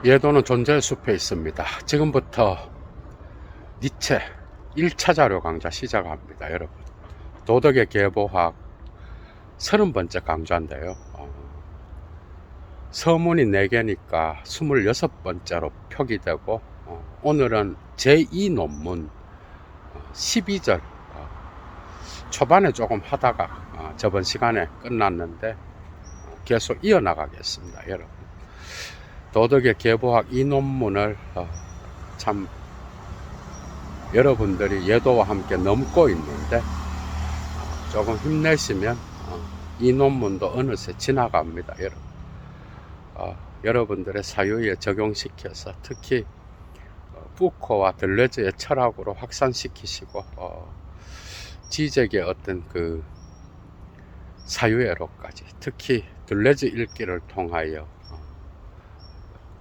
예도는 존재의 숲에 있습니다. 지금부터 니체 1차 자료 강좌 시작합니다. 여러분, 도덕의 계보학 30번째 강좌인데요. 서문이 4개니까 26번째로 표기되고, 오늘은 제2 논문 12절 초반에 조금 하다가 저번 시간에 끝났는데 계속 이어나가겠습니다. 여러분, 도덕의 계보학 이 논문을 참 여러분들이 예도와 함께 넘고 있는데, 조금 힘내시면 이 논문도 어느새 지나갑니다. 여러분, 여러분들의 사유에 적용시켜서 특히 푸코와 들레즈의 철학으로 확산시키시고, 지적의 어떤 그 사유애로까지, 특히 들레즈 읽기를 통하여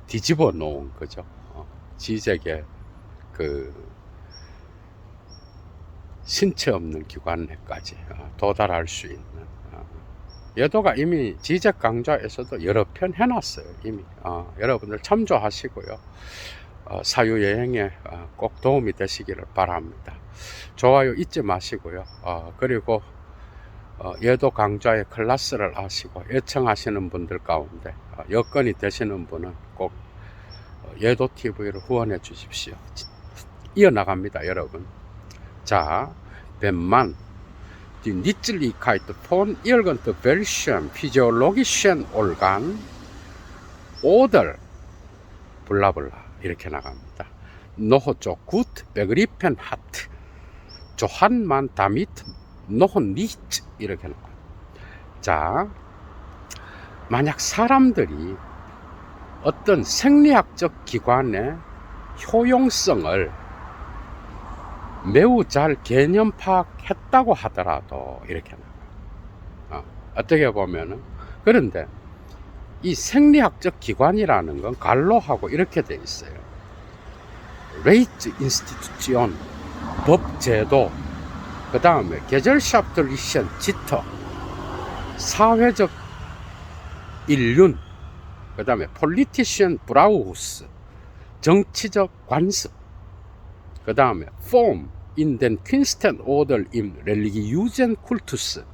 뒤집어 놓은 거죠. 지적의 그 신체 없는 기관에까지 도달할 수 있는, 예도가 이미 지적 강좌에서도 여러 편 해놨어요. 이미 여러분들 참조하시고요, 사유여행에 꼭 도움이 되시기를 바랍니다. 좋아요 잊지 마시고요. 그리고 예도 강좌의 클래스를 아시고 애청하시는 분들 가운데 여건이 되시는 분은 꼭 예도 TV를 후원해 주십시오. 이어나갑니다. 여러분, 자, wenn man die Nützlichkeit von irgendwelchen physiologischen Organ oder 블라블라 이렇게 나갑니다. noch so gut begriffen hat, so hat man damit noch nicht 이렇게 나갑니다. 자, 만약 사람들이 어떤 생리학적 기관의 효용성을 매우 잘 개념 파악했다고 하더라도 이렇게 나와요. 어떻게 보면은, 그런데 이 생리학적 기관이라는 건 갈로하고 이렇게 돼 있어요. 레이츠 인스티튜션, 법제도, 그 다음에 게젤샤프트리션 지터, 사회적 인륜, 그 다음에 폴리티션 브라우스, 정치적 관습, 그 다음에 Form in den Künsten oder im religiösen Kultus,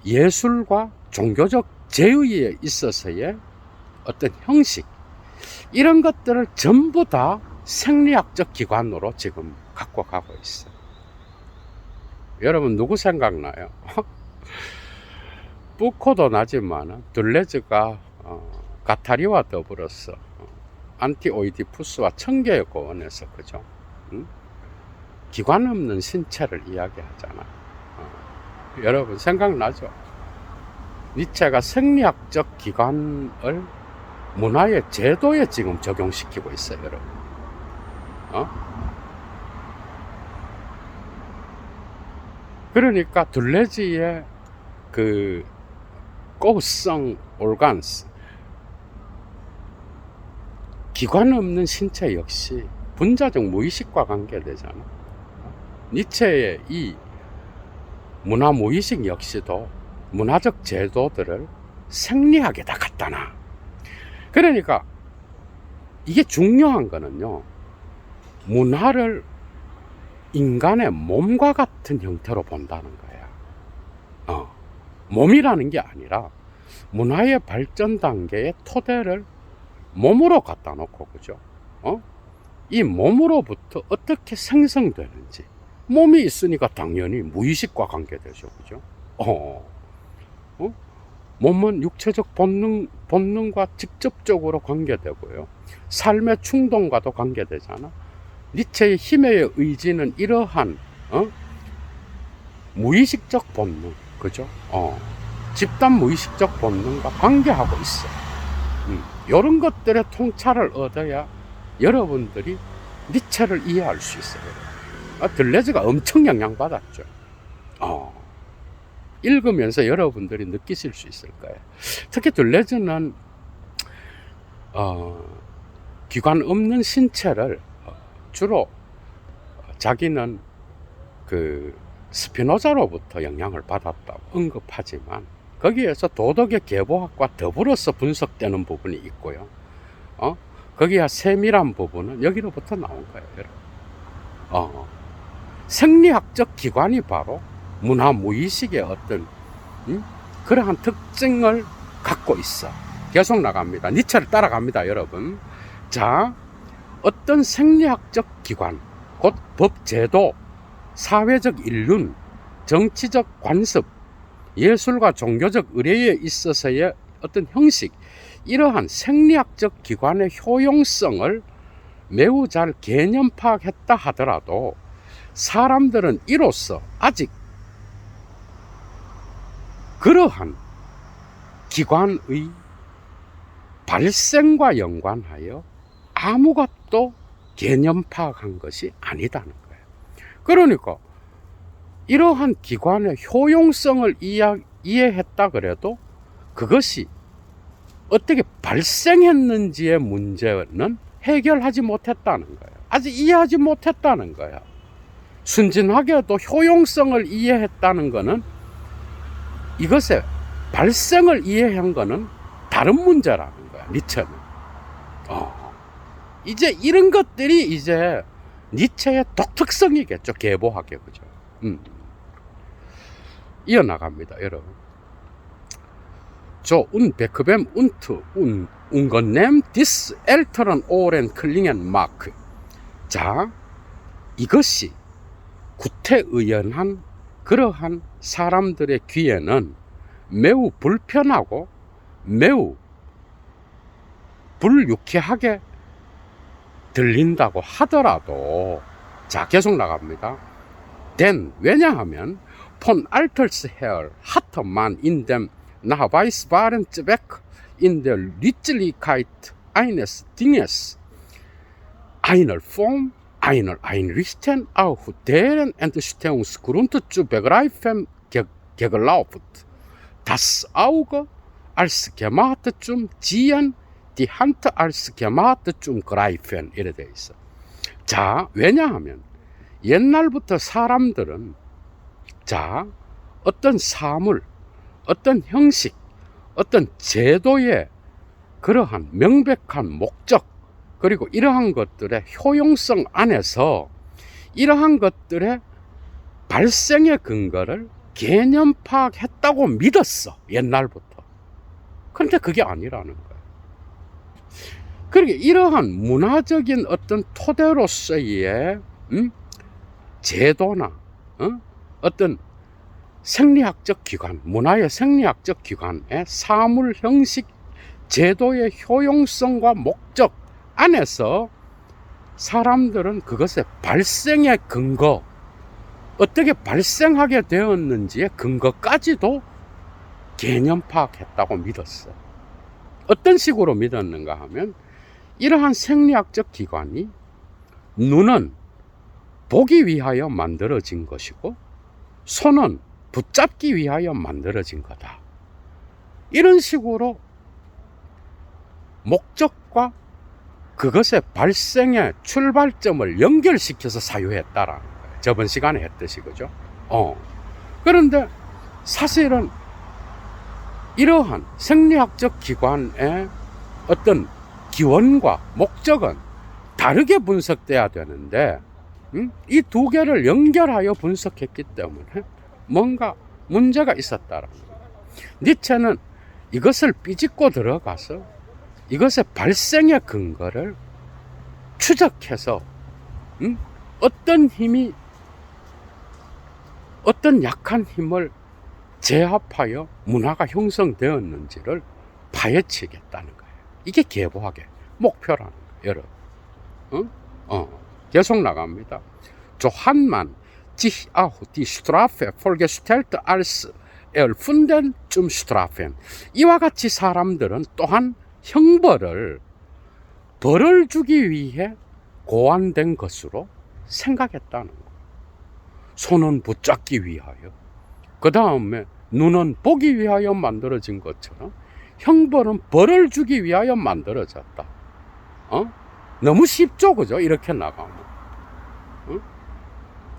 예술과 종교적 제의에 있어서의 어떤 형식, 이런 것들을 전부 다 생리학적 기관으로 지금 갖고 가고 있어요. 여러분, 누구 생각나요? 푸코도 나지만 들레즈가 가타리와 더불어서 안티오이디푸스와 청계의 고원에서, 그죠? 기관 없는 신체를 이야기하잖아. 여러분 생각나죠? 니체가 생리학적 기관을 문화의 제도에 지금 적용시키고 있어요, 여러분. 그러니까 들레즈의 그 고성 올간스, 기관 없는 신체 역시 분자적 무의식과 관계되잖아. 니체의 이 문화 무의식 역시도 문화적 제도들을 생리학에다 갖다 놔. 그러니까 이게 중요한 거는요, 문화를 인간의 몸과 같은 형태로 본다는 거야. 몸이라는 게 아니라 문화의 발전 단계의 토대를 몸으로 갖다 놓고, 그죠? 이 몸으로부터 어떻게 생성되는지, 몸이 있으니까 당연히 무의식과 관계되죠, 그죠? 몸은 육체적 본능과 직접적으로 관계되고요, 삶의 충동과도 관계되잖아. 니체의 힘의 의지는 이러한 무의식적 본능, 그죠? 집단 무의식적 본능과 관계하고 있어. 이런 것들의 통찰을 얻어야 여러분들이 니체를 이해할 수 있어요. 들레즈가 엄청 영향받았죠. 읽으면서 여러분들이 느끼실 수 있을 거예요. 특히 들레즈는 기관 없는 신체를 주로 자기는 그 스피노자로부터 영향을 받았다고 언급하지만, 거기에서 도덕의 계보학과 더불어서 분석되는 부분이 있고요. 거기야 세밀한 부분은 여기로부터 나온 거예요, 여러분. 생리학적 기관이 바로 문화 무의식의 어떤 그러한 특징을 갖고 있어. 계속 나갑니다. 니체를 따라갑니다, 여러분. 자, 어떤 생리학적 기관, 곧 법, 제도, 사회적 인륜, 정치적 관습, 예술과 종교적 의례에 있어서의 어떤 형식, 이러한 생리학적 기관의 효용성을 매우 잘 개념 파악했다 하더라도 사람들은 이로써 아직 그러한 기관의 발생과 연관하여 아무것도 개념 파악한 것이 아니다는 거예요. 그러니까 이러한 기관의 효용성을 이해했다 그래도 그것이 어떻게 발생했는지의 문제는 해결하지 못했다는 거예요. 아직 이해하지 못했다는 거예요. 순진하게도 효용성을 이해했다는 것은 이것의 발생을 이해한 것은 다른 문제라는 거야, 니체는. 이제 이런 것들이 이제 니체의 독특성이겠죠, 계보학의, 그죠? 이어나갑니다, 여러분. 조 unbequem und ungenehm des älteren Ohren klingen mag. 자, 이것이 구태의연한 그러한 사람들의 귀에는 매우 불편하고 매우 불유쾌하게 들린다고 하더라도, 자, 계속 나갑니다. Denn, 왜냐하면 von alters her hatte man in dem nachweisbaren Zweck in der Nützlichkeit eines Dinges einer Form, einer Einrichten auf deren Entstehungsgrund zu begreifen geglaubt. Das Auge als gemacht zum Ziehen, die Hand als gemacht zum Greifen. 이래 돼 있어. 자, 왜냐하면 옛날부터 사람들은, 자, 어떤 사물, 어떤 형식, 어떤 제도의 그러한 명백한 목적, 그리고 이러한 것들의 효용성 안에서 이러한 것들의 발생의 근거를 개념 파악했다고 믿었어, 옛날부터. 그런데 그게 아니라는 거예요. 그러니까 이러한 문화적인 어떤 토대로서의 제도나 어떤 생리학적 기관, 문화의 생리학적 기관의 사물, 형식, 제도의 효용성과 목적 안에서 사람들은 그것의 발생의 근거, 어떻게 발생하게 되었는지의 근거까지도 개념 파악했다고 믿었어. 어떤 식으로 믿었는가 하면, 이러한 생리학적 기관이 눈은 보기 위하여 만들어진 것이고 손은 붙잡기 위하여 만들어진 거다. 이런 식으로 목적과 그것의 발생의 출발점을 연결시켜서 사유했다라는 거예요. 저번 시간에 했듯이, 그죠? 그런데 사실은 이러한 생리학적 기관의 어떤 기원과 목적은 다르게 분석돼야 되는데, 이 두 개를 연결하여 분석했기 때문에 뭔가 문제가 있었다라는 거예요. 니체는 이것을 삐집고 들어가서 이것의 발생의 근거를 추적해서 어떤 힘이 어떤 약한 힘을 제압하여 문화가 형성되었는지를 파헤치겠다는 거예요. 이게 계보학의 목표라는 거예요, 여러분. 계속 나갑니다. Johann sich auch die Strafe vorgestellt als erfunden zum Strafen. 이와 같이 사람들은 또한 형벌을 벌을 주기 위해 고안된 것으로 생각했다는 거예요. 손은 붙잡기 위하여, 그 다음에 눈은 보기 위하여 만들어진 것처럼 형벌은 벌을 주기 위하여 만들어졌다. 너무 쉽죠, 그죠? 이렇게 나가면.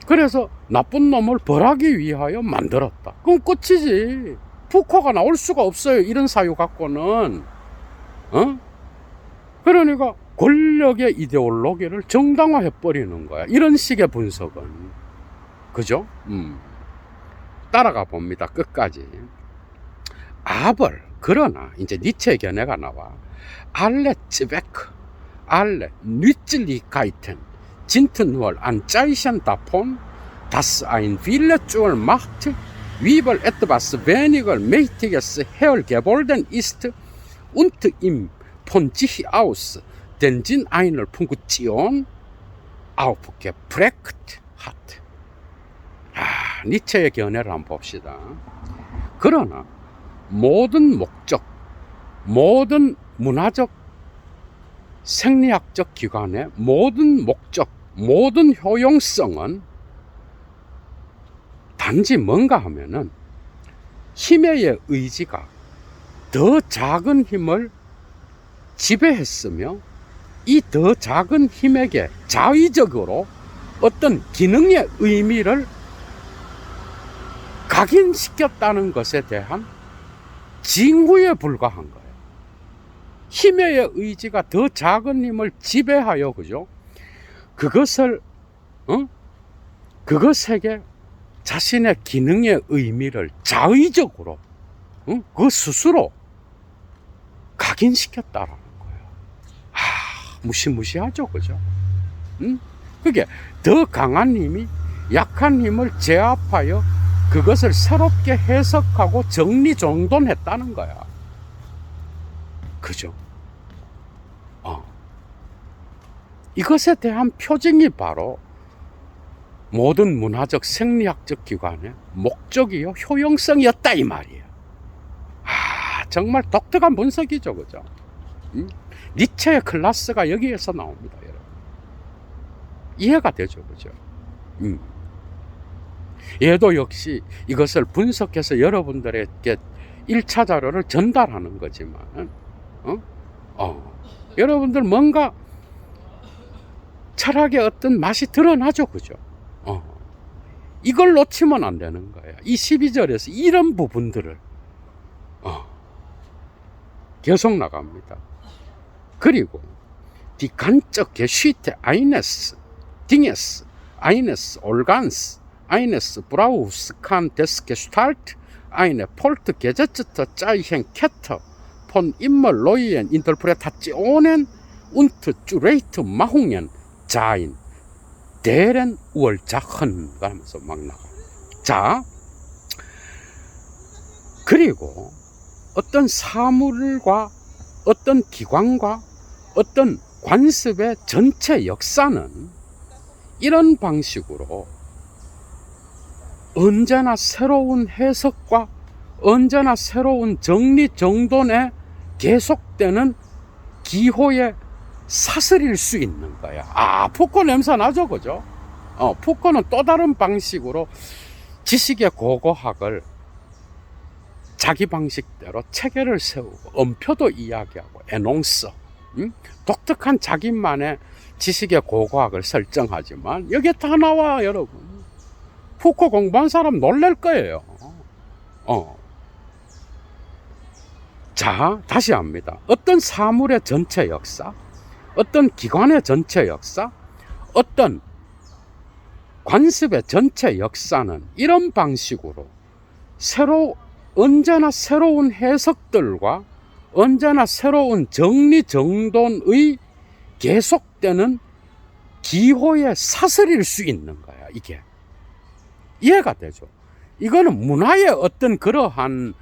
그래서 나쁜 놈을 벌하기 위하여 만들었다. 그럼 끝이지. 푸코가 나올 수가 없어요. 이런 사유 갖고는. 그러니까 권력의 이데올로기를 정당화해 버리는 거야. 이런 식의 분석은. 그죠? 따라가 봅니다. 끝까지. 아벌, 그러나 이제 니체의 견해가 나와. 알레 츠베크, 알레 nützlichkeiten sind nur ein Zeichen davon, dass ein Wille zur Macht über etwas weniger Mächtiges hergeboren ist und ihm von sich aus den Sinn einer Funktion aufgeprägt hat. 니체의 견해를 한번 봅시다. 그러나 모든 목적, 모든 문화적, 생리학적 기관의 모든 목적, 모든 효용성은 단지 뭔가 하면은 힘의 의지가 더 작은 힘을 지배했으며 이 더 작은 힘에게 자의적으로 어떤 기능의 의미를 각인시켰다는 것에 대한 징후에 불과한 거예요. 힘의 의지가 더 작은 힘을 지배하여, 그죠? 그것에게 자신의 기능의 의미를 자의적으로, 그 스스로 각인시켰다라는 거예요. 무시무시하죠, 그죠? 그게 더 강한 힘이 약한 힘을 제압하여 그것을 새롭게 해석하고 정리정돈했다는 거야. 그죠? 이것에 대한 표징이 바로 모든 문화적 생리학적 기관의 목적이요 효용성이었다 이 말이에요. 정말 독특한 분석이죠, 그죠? 니체의 클래스가 여기에서 나옵니다, 여러분. 이해가 되죠, 그죠? 얘도 역시 이것을 분석해서 여러분들에게 1차 자료를 전달하는 거지만, 여러분들 뭔가 철학의 어떤 맛이 드러나죠, 그죠? 이걸 놓치면 안 되는 거예요. 이 12절에서 이런 부분들을 계속 나갑니다. 그리고 die ganze Geschichte eines Dinges, eines Organs, eines Brauchs kann des Gestalt eine fortgesetzte Zeichenkette von immer neuen Interpretationen und Zurechtmachungen sein, deren Ursachen 하면서 막 나가. 자, 그리고 어떤 사물과 어떤 기관과 어떤 관습의 전체 역사는 이런 방식으로 언제나 새로운 해석과 언제나 새로운 정리정돈에 계속되는 기호의 사슬일 수 있는 거야. 푸코 냄새 나죠, 그죠? 푸코는 또 다른 방식으로 지식의 고고학을 자기 방식대로 체계를 세우고 엄표도 이야기하고 에농서, 독특한 자기만의 지식의 고고학을 설정하지만 여기에 다 나와, 여러분. 푸코 공부한 사람 놀랄 거예요. 자, 다시 합니다. 어떤 사물의 전체 역사, 어떤 기관의 전체 역사, 어떤 관습의 전체 역사는 이런 방식으로 언제나 새로운 해석들과 언제나 새로운 정리정돈의 계속되는 기호의 사슬일 수 있는 거야, 이게. 이해가 되죠? 이거는 문화의 어떤 그러한,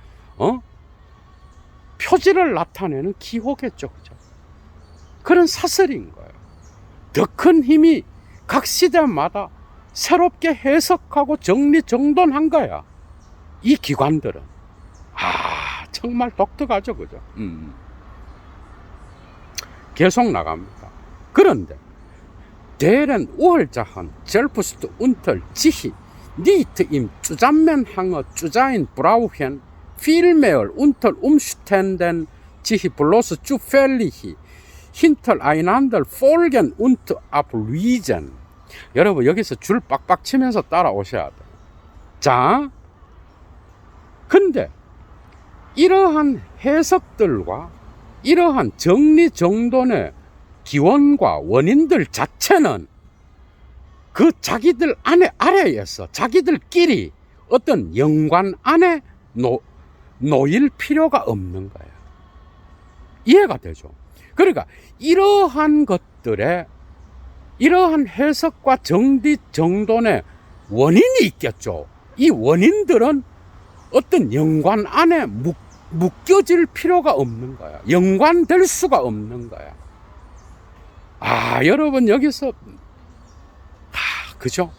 표지를 나타내는 기호겠죠, 그죠? 그런 사슬인 거예요. 더 큰 힘이 각 시대마다 새롭게 해석하고 정리정돈한 거야. 이 기관들은. 정말 독특하죠, 그죠? 계속 나갑니다. 그런데 deren Ursachen selbst unter sich nicht im Zusammenhang zu sein brauchen, vielmehr unter Umständen sich bloß zufällig hintereinander folgen und ablösen. 여러분 여기서 줄 빡빡 치면서 따라오셔야 돼요. 자, 근데 이러한 해석들과 이러한 정리정돈의 기원과 원인들 자체는 그 자기들 아래에서 자기들끼리 어떤 연관 안에 놓일 필요가 없는 거예요. 이해가 되죠? 그러니까 이러한 것들에 이러한 해석과 정리정돈의 원인이 있겠죠. 이 원인들은 어떤 연관 안에 묶여질 필요가 없는 거야. 연관될 수가 없는 거야. 여러분 여기서 그죠?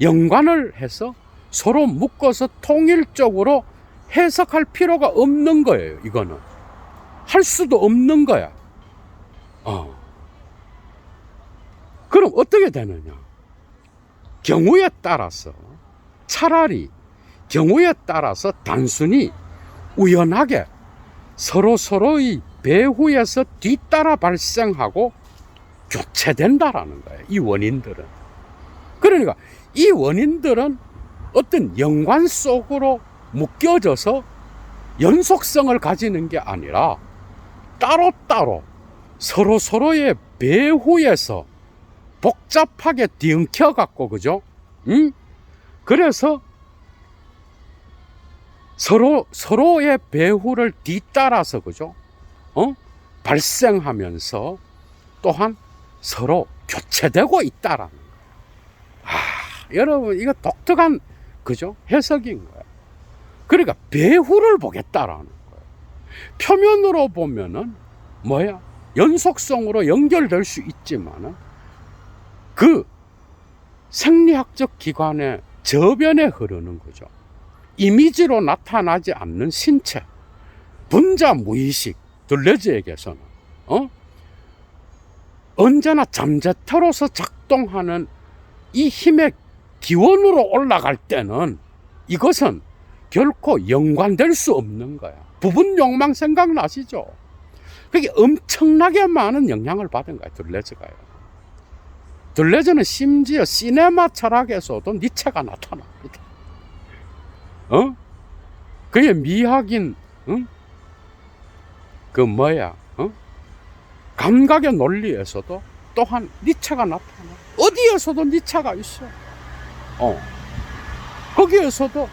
연관을 해서 서로 묶어서 통일적으로 해석할 필요가 없는 거예요. 이거는 할 수도 없는 거야. 그럼 어떻게 되느냐? 경우에 따라서 차라리 경우에 따라서 단순히 우연하게 서로의 배후에서 뒤따라 발생하고 교체된다라는 거예요. 이 원인들은. 그러니까 이 원인들은 어떤 연관 속으로 묶여져서 연속성을 가지는 게 아니라 따로따로 서로의 배후에서 복잡하게 뒤엉켜 갖고, 그죠? 그래서 서로의 배후를 뒤따라서, 그죠? 발생하면서 또한 서로 교체되고 있다라는 거예요. 여러분, 이거 독특한, 그죠? 해석인 거예요. 그러니까 배후를 보겠다라는 거예요. 표면으로 보면은 연속성으로 연결될 수 있지만은 그 생리학적 기관의 저변에 흐르는 거죠. 이미지로 나타나지 않는 신체, 분자 무의식, 둘레즈에게서는 언제나 잠재태로서 작동하는 이 힘의 기원으로 올라갈 때는 이것은 결코 연관될 수 없는 거야. 부분 욕망 생각나시죠? 그게 엄청나게 많은 영향을 받은 거야, 둘레즈가요. 둘레즈는 심지어 시네마 철학에서도 니체가 나타납니다. 그의 미학인, 감각의 논리에서도 또한 니체가 나타나. 어디에서도 니체가 있어. 거기에서도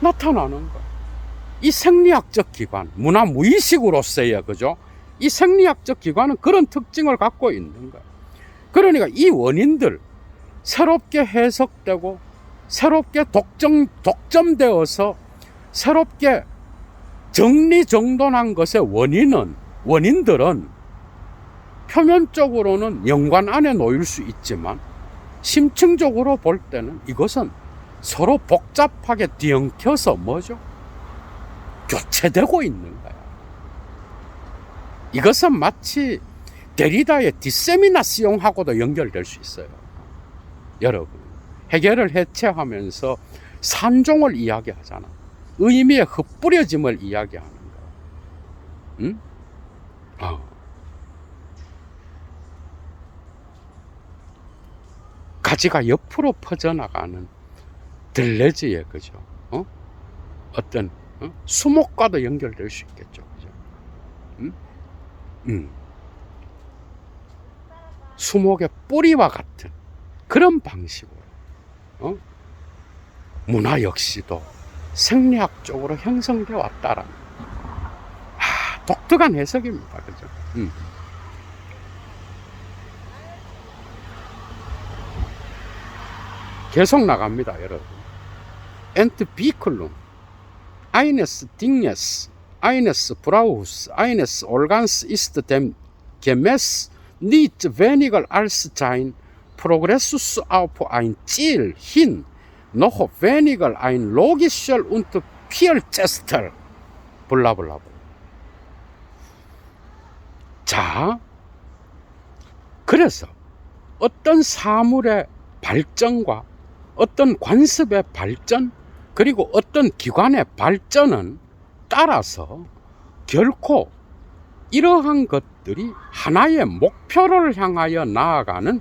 나타나는 거야. 이 생리학적 기관, 문화 무의식으로서의, 그죠? 이 생리학적 기관은 그런 특징을 갖고 있는 거야. 그러니까 이 원인들, 새롭게 해석되고, 새롭게 독점되어서, 새롭게 정리정돈한 것의 원인들은 표면적으로는 연관 안에 놓일 수 있지만, 심층적으로 볼 때는 이것은 서로 복잡하게 뒤엉켜서 교체되고 있는 거야. 이것은 마치 데리다의 디세미나시옹하고도 연결될 수 있어요. 여러분, 해결을 해체하면서 산종을 이야기하잖아. 의미의 흩뿌려짐을 이야기하는 거야. 가지가 옆으로 퍼져나가는 들레즈의, 그죠? 어떤 수목과도 연결될 수 있겠죠, 그죠? 수목의 뿌리와 같은 그런 방식으로 문화 역시도 생리학적으로 형성되어 왔다라는 독특한 해석입니다, 그죠? 계속 나갑니다, 여러분. 엔트비클룸, 아이네스 딩네스, 아이네스 브라우스, 아이네스 올간스 이스트 댐 게메스 니트 베니걸 알스자인 프로그레수스 아우프 아인 찔, 힌, 노호 베니걸 아인 로기셜 운트 피얼 제스텔 블라블라블. 자, 그래서 어떤 사물의 발전과 어떤 관습의 발전, 그리고 어떤 기관의 발전은 따라서 결코 이러한 것들이 하나의 목표를 향하여 나아가는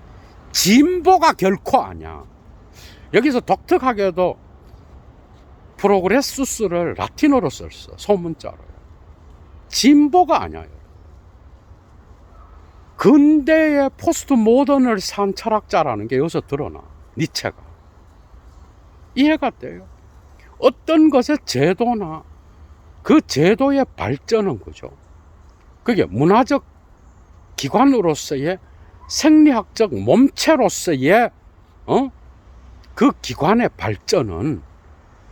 진보가 결코 아니야. 여기서 독특하게도 프로그레수스를 라틴어로 썼어. 소문자로요. 진보가 아니에요. 근대의 포스트 모던을 산 철학자라는 게 여기서 드러나. 니체가. 이해가 돼요. 어떤 것의 제도나 그 제도의 발전은 그죠. 그게 문화적 기관으로서의 생리학적 몸체로서의 그 기관의 발전은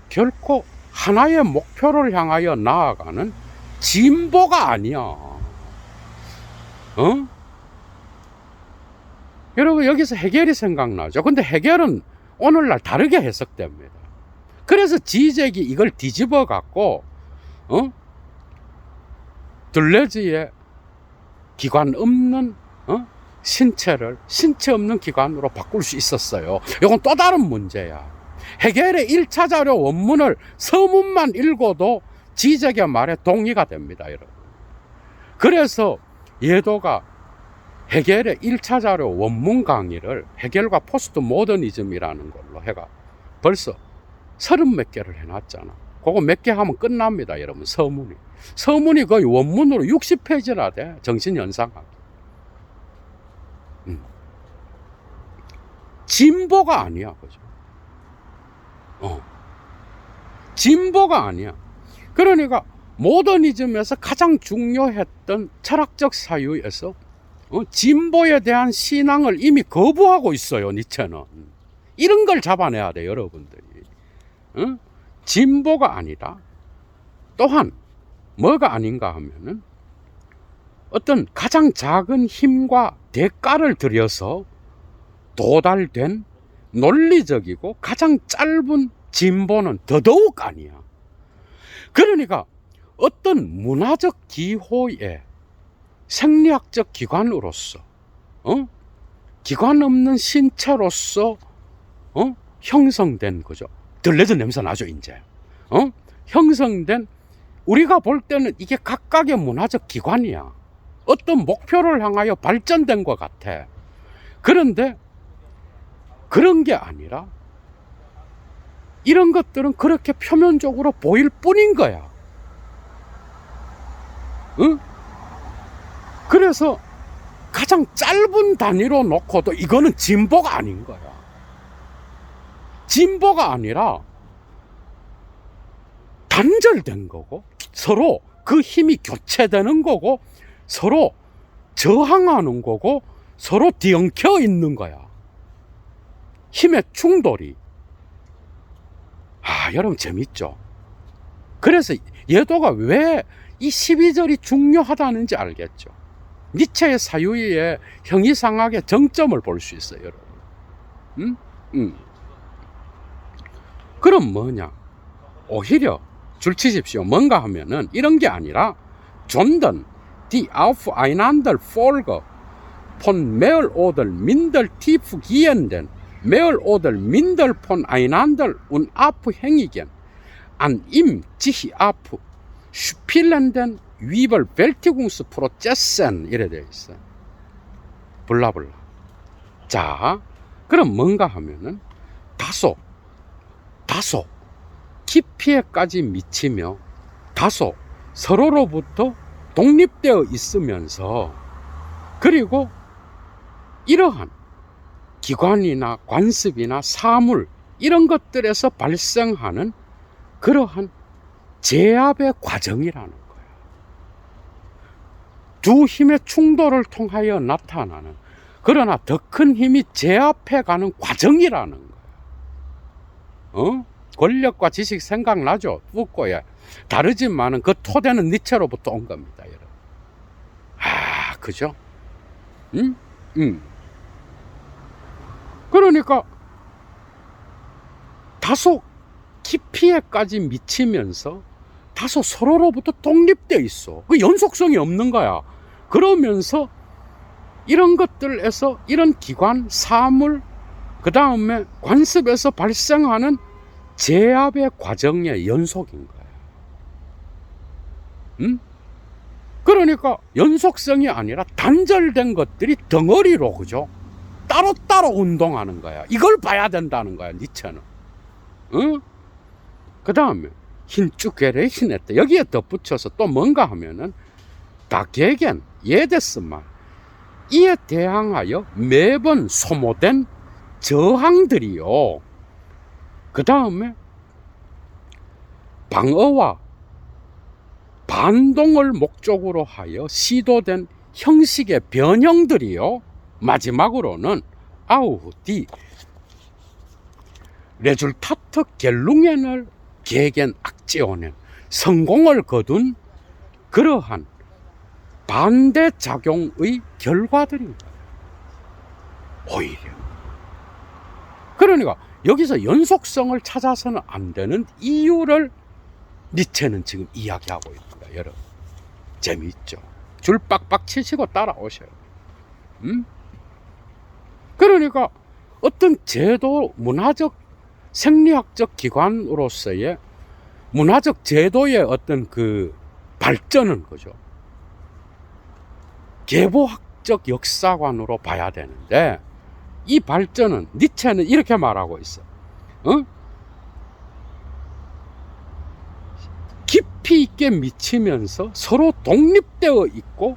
결코 하나의 목표를 향하여 나아가는 진보가 아니야. 여러분, 여기서 헤겔이 생각나죠. 근데 헤겔은 오늘날 다르게 해석됩니다. 그래서 지적이 이걸 뒤집어 갖고 들레즈의 기관 없는 신체를 신체 없는 기관으로 바꿀 수 있었어요. 이건 또 다른 문제야. 헤겔의 1차 자료 원문을 서문만 읽어도 지적의 말에 동의가 됩니다, 여러분. 그래서 예도가 헤겔의 1차 자료 원문 강의를 헤겔과 포스트 모더니즘이라는 걸로 해가 벌써 30몇 개를 해놨잖아. 그거 몇 개 하면 끝납니다, 여러분. 서문이 거의 원문으로 60페이지나 돼. 정신연상하기. 진보가 아니야, 그죠? 진보가 아니야. 그러니까 모더니즘에서 가장 중요했던 철학적 사유에서 진보에 대한 신앙을 이미 거부하고 있어요, 니체는. 이런 걸 잡아내야 돼, 여러분들이. 진보가 아니라 또한 뭐가 아닌가 하면은 어떤 가장 작은 힘과 대가를 들여서 도달된 논리적이고 가장 짧은 진보는 더더욱 아니야. 그러니까 어떤 문화적 기호의 생리학적 기관으로서 기관 없는 신체로서 형성된 거죠. 들레즈 냄새 나죠, 이제. 형성된, 우리가 볼 때는 이게 각각의 문화적 기관이야. 어떤 목표를 향하여 발전된 것 같아. 그런데 그런 게 아니라 이런 것들은 그렇게 표면적으로 보일 뿐인 거야. 그래서 가장 짧은 단위로 놓고도 이거는 진보가 아닌 거야. 진보가 아니라 단절된 거고, 서로 그 힘이 교체되는 거고, 서로 저항하는 거고, 서로 뒤엉켜 있는 거야. 힘의 충돌이. 여러분 재밌죠? 그래서 예도가 왜 이 12절이 중요하다는지 알겠죠? 니체의 사유의 형이상학의 정점을 볼 수 있어요, 여러분. 그럼 뭐냐? 오히려 줄치십시오. 뭔가 하면은 이런 게 아니라 존든 die aufeinander Folge von mehr oder minder tiefgehenden, mehr oder minder voneinander unabhängigen, an ihm sich abspielenden Überwältigungsprozessen 이래 되어 있어요. 블라블라. 자, 그럼 뭔가 하면은 다소 깊이에까지 미치며 다소 서로로부터 독립되어 있으면서, 그리고 이러한 기관이나 관습이나 사물 이런 것들에서 발생하는 그러한 제압의 과정이라는 거예요. 두 힘의 충돌을 통하여 나타나는, 그러나 더 큰 힘이 제압해가는 과정이라는 거예요. 권력과 지식 생각나죠? 푸꼬에 다르지만은 그 토대는 니체로부터 온 겁니다, 여러분. 그죠? 그러니까 다소 깊이에까지 미치면서 다소 서로로부터 독립되어 있어. 그 연속성이 없는 거야. 그러면서 이런 것들에서, 이런 기관, 사물, 그 다음에 관습에서 발생하는 제압의 과정의 연속인 거야. 그러니까 연속성이 아니라 단절된 것들이 덩어리로, 그죠? 따로따로 운동하는 거야. 이걸 봐야 된다는 거야, 니체는. 그 다음에 힌쭈게레히네테 여기에 덧붙여서 또 뭔가 하면은 다게겐 예데스만 이에 대항하여 매번 소모된 저항들이요. 그 다음에 방어와 반동을 목적으로 하여 시도된 형식의 변형들이요. 마지막으로는 아우디 레줄타트 겔룽엔을 게겐 악지오는 성공을 거둔 그러한 반대작용의 결과들입니다. 오히려 그러니까 여기서 연속성을 찾아서는 안 되는 이유를 니체는 지금 이야기하고 있습니다. 여러분 재미있죠? 줄 빡빡 치시고 따라오셔요. 그러니까 어떤 제도, 문화적 생리학적 기관으로서의 문화적 제도의 어떤 그 발전은 거죠. 계보학적 역사관으로 봐야 되는데 이 발전은 니체는 이렇게 말하고 있어. 깊이 있게 미치면서 서로 독립되어 있고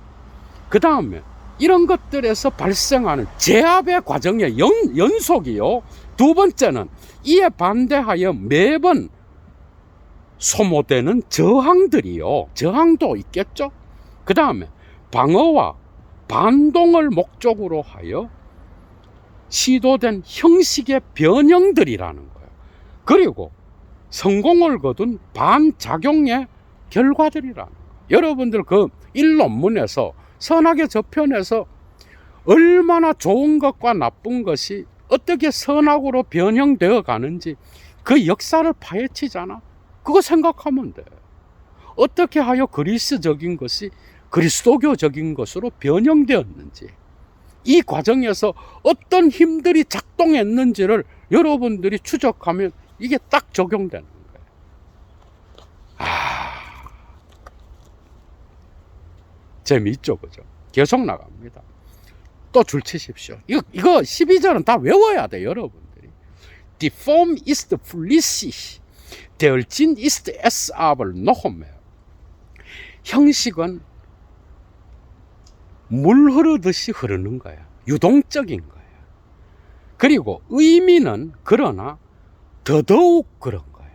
그 다음에 이런 것들에서 발생하는 제압의 과정의 연속이요. 두 번째는 이에 반대하여 매번 소모되는 저항들이요. 저항도 있겠죠. 그 다음에 방어와 반동을 목적으로 하여 시도된 형식의 변형들이라는 거예요. 그리고 성공을 거둔 반작용의 결과들이라는 거예요. 여러분들 그 1논문에서 선악의 저편에서 얼마나 좋은 것과 나쁜 것이 어떻게 선악으로 변형되어 가는지 그 역사를 파헤치잖아. 그거 생각하면 돼. 어떻게 하여 그리스적인 것이 그리스도교적인 것으로 변형되었는지, 이 과정에서 어떤 힘들이 작동했는지를 여러분들이 추적하면 이게 딱 적용되는 거예요. 재미있죠, 그죠? 계속 나갑니다. 또 줄 치십시오. 이거 12절은 다 외워야 돼, 여러분들이. Die Form ist flüssig, der Sinn ist es aber noch mehr. 형식은 물 흐르듯이 흐르는 거야. 유동적인 거야. 그리고 의미는 그러나 더더욱 그런 거야.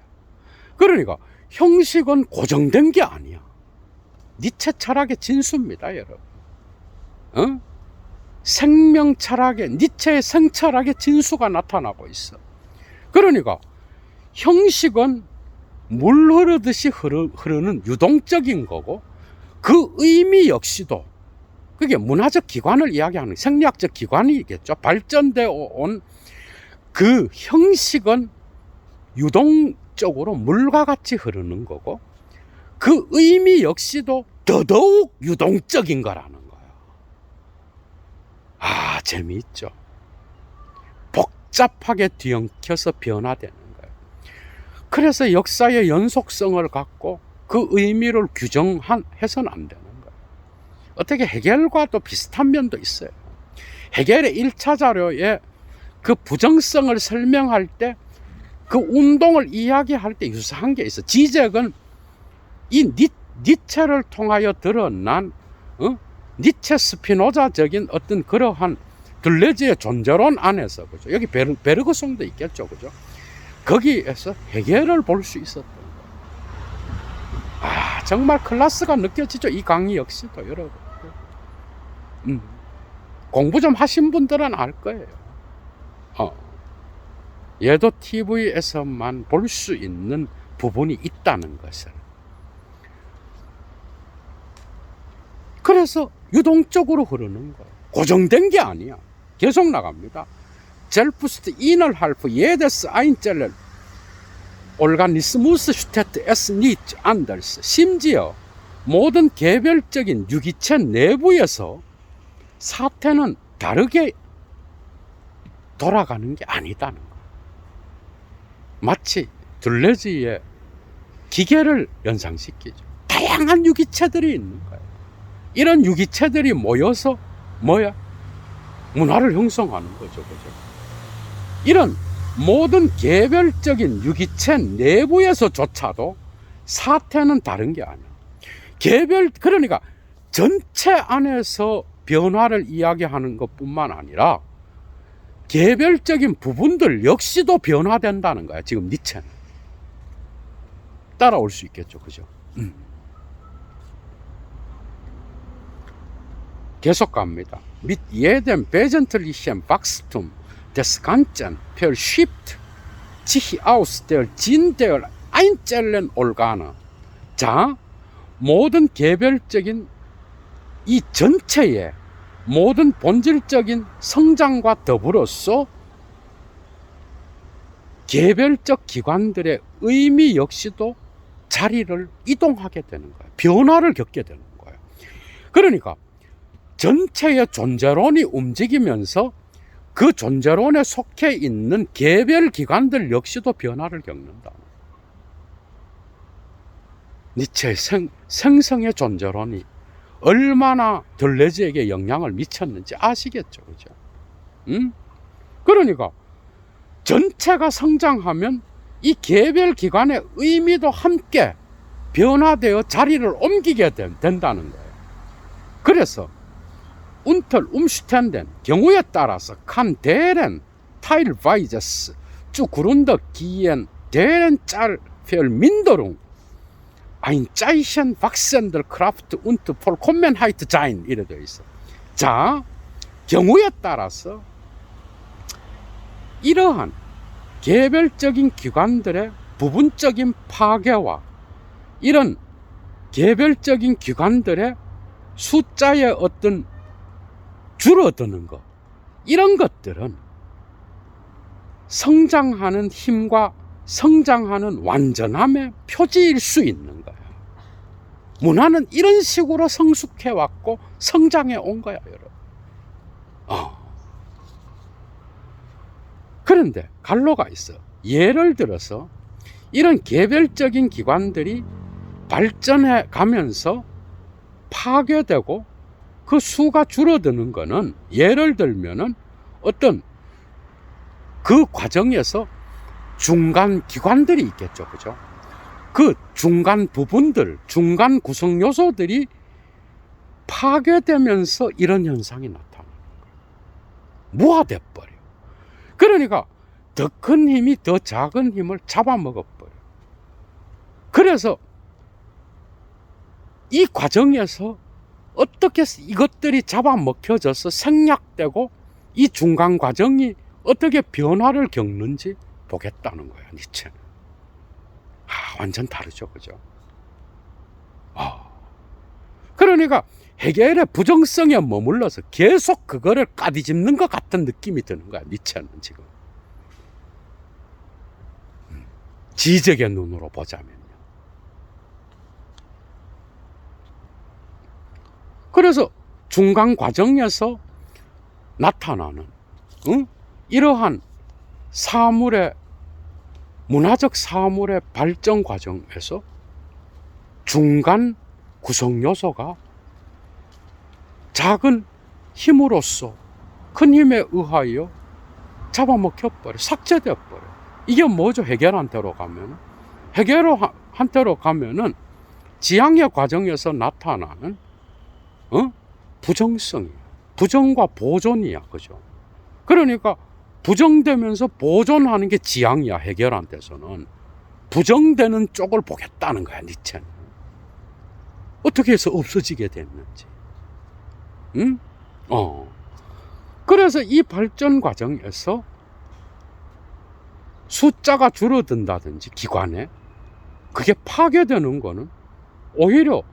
그러니까 형식은 고정된 게 아니야. 니체 철학의 진수입니다, 여러분. 생명 철학의, 니체의 생철학의 진수가 나타나고 있어. 그러니까 형식은 물 흐르듯이 흐르는 유동적인 거고, 그 의미 역시도 그게 문화적 기관을 이야기하는 생리학적 기관이겠죠. 발전되어 온 그 형식은 유동적으로 물과 같이 흐르는 거고, 그 의미 역시도 더더욱 유동적인 거라는 거예요. 재미있죠. 복잡하게 뒤엉켜서 변화되는 거예요. 그래서 역사의 연속성을 갖고 그 의미를 규정해서는 안 되는 거예요. 어떻게 해겔과도 비슷한 면도 있어요. 해겔의 1차 자료에 그 부정성을 설명할 때 그 운동을 이야기할 때 유사한 게 있어. 지적은 이 니체를 통하여 드러난 니체 스피노자적인 어떤 그러한 들레즈의 존재론 안에서, 그죠? 여기 베르그송도 있겠죠, 그죠? 거기에서 해결을 볼 수 있었던 거예요. 정말 클래스가 느껴지죠, 이 강의 역시도, 여러분. 공부 좀 하신 분들은 알 거예요. 얘도 TV에서만 볼 수 있는 부분이 있다는 것을. 그래서 유동적으로 흐르는 거예요. 고정된 게 아니야. 계속 나갑니다. Selbst innerhalb jedes einzelnen Organismus steht es nicht anders. 심지어 모든 개별적인 유기체 내부에서 사태는 다르게 돌아가는 게 아니다는 거예요. 마치 둘레즈의 기계를 연상시키죠. 다양한 유기체들이 있는 거예요. 이런 유기체들이 모여서 문화를 형성하는 거죠, 그죠? 이런 모든 개별적인 유기체 내부에서조차도 사태는 다른 게 아니야. 그러니까 전체 안에서 변화를 이야기하는 것뿐만 아니라 개별적인 부분들 역시도 변화된다는 거야. 지금 니체는. 따라올 수 있겠죠. 그죠? 계속 갑니다. Mit jedem wesentlichen Wachstum des Ganzen verschiebt sich aus der Sinn der einzelnen Organe. 자, 모든 개별적인 이 전체의 모든 본질적인 성장과 더불어서 개별적 기관들의 의미 역시도 자리를 이동하게 되는 거예요. 변화를 겪게 되는 거예요. 그러니까 전체의 존재론이 움직이면서 그 존재론에 속해 있는 개별 기관들 역시도 변화를 겪는다. 니체의 생성의 존재론이 얼마나 들레즈에게 영향을 미쳤는지 아시겠죠, 그죠? 그러니까 전체가 성장하면 이 개별 기관의 의미도 함께 변화되어 자리를 옮기게 된다는 거예요. 그래서 unter Umständen 경우에 따라서 kann deren teilweise zugrunde gehen deren Zahlverminderung ein Zeichen wachsender Kraft und Vollkommenheit sein 이래 되어 있어. 자, 경우에 따라서 이러한 개별적인 기관들의 부분적인 파괴와 이런 개별적인 기관들의 숫자의 어떤 줄어드는 것, 이런 것들은 성장하는 힘과 성장하는 완전함의 표지일 수 있는 거예요. 문화는 이런 식으로 성숙해 왔고 성장해 온 거야, 여러분. 그런데 갈로가 있어. 예를 들어서 이런 개별적인 기관들이 발전해 가면서 파괴되고 그 수가 줄어드는 거는 예를 들면은 어떤 그 과정에서 중간 기관들이 있겠죠. 그죠? 그 중간 부분들, 중간 구성 요소들이 파괴되면서 이런 현상이 나타나는 거예요. 무화돼 버려. 그러니까 더 큰 힘이 더 작은 힘을 잡아먹어 버려. 그래서 이 과정에서 어떻게 이것들이 잡아먹혀져서 생략되고 이 중간 과정이 어떻게 변화를 겪는지 보겠다는 거야, 니체는. 완전 다르죠, 그죠? 그러니까 해겔의 부정성에 머물러서 계속 그거를 까디집는 것 같은 느낌이 드는 거야, 니체는 지금. 지적의 눈으로 보자면요. 그래서 중간 과정에서 나타나는 이러한 사물의 문화적 사물의 발전 과정에서 중간 구성 요소가 작은 힘으로써 큰 힘에 의하여 잡아먹혀버려, 삭제되어버려. 이게 뭐죠? 해겔한테로 가면은 지향의 과정에서 나타나는 부정성이야. 부정과 보존이야, 그죠? 그러니까 부정되면서 보존하는 게 지향이야. 해겔한테서는 부정되는 쪽을 보겠다는 거야, 니체는. 어떻게 해서 없어지게 됐는지. 그래서 이 발전 과정에서 숫자가 줄어든다든지 기관에 그게 파괴되는 거는 오히려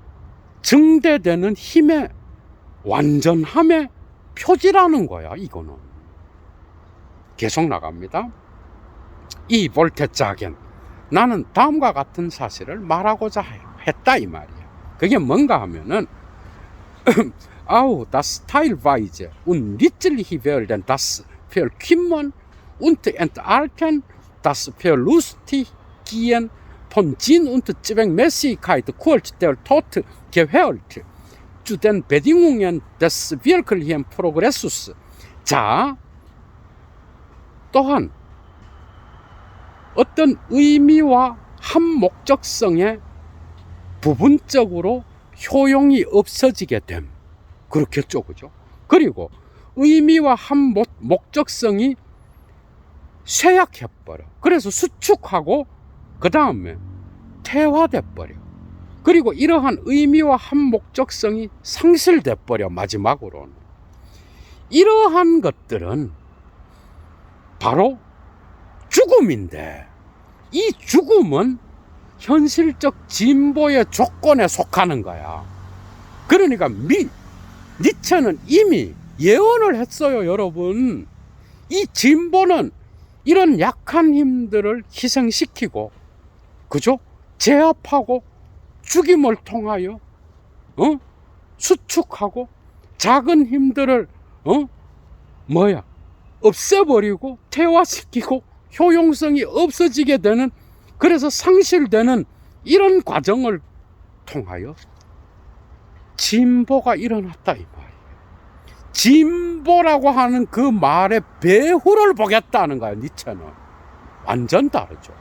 증대되는 힘의 완전함의 표지라는 거야, 이거는. 계속 나갑니다. 이 볼테자겐, 나는 다음과 같은 사실을 말하고자 했다, 이 말이야. 그게 뭔가 하면은 das teilweise und niedlich werden das Verkümmern und Entarten, das Verlustigen von Sinn und Zweckmäßigkeit kurz der Tod gehört zu den Bedingungen des wirklichen Progressus. 자, 또한 어떤 의미와 한 목적성에 부분적으로 효용이 없어지게 됨. 그렇겠죠, 그죠? 그리고 의미와 한 목적성이 쇠약해버려. 그래서 수축하고 그 다음에 퇴화돼버려. 그리고 이러한 의미와 한 목적성이 상실돼버려. 마지막으로는 이러한 것들은 바로 죽음인데, 이 죽음은 현실적 진보의 조건에 속하는 거야. 그러니까 니체는 이미 예언을 했어요, 여러분. 이 진보는 이런 약한 힘들을 희생시키고, 그죠? 제압하고 죽임을 통하여 수축하고 작은 힘들을 없애버리고 퇴화시키고 효용성이 없어지게 되는, 그래서 상실되는 이런 과정을 통하여 진보가 일어났다, 이 말이에요. 진보라고 하는 그 말의 배후를 보겠다는 거예요, 니체는. 완전 다르죠.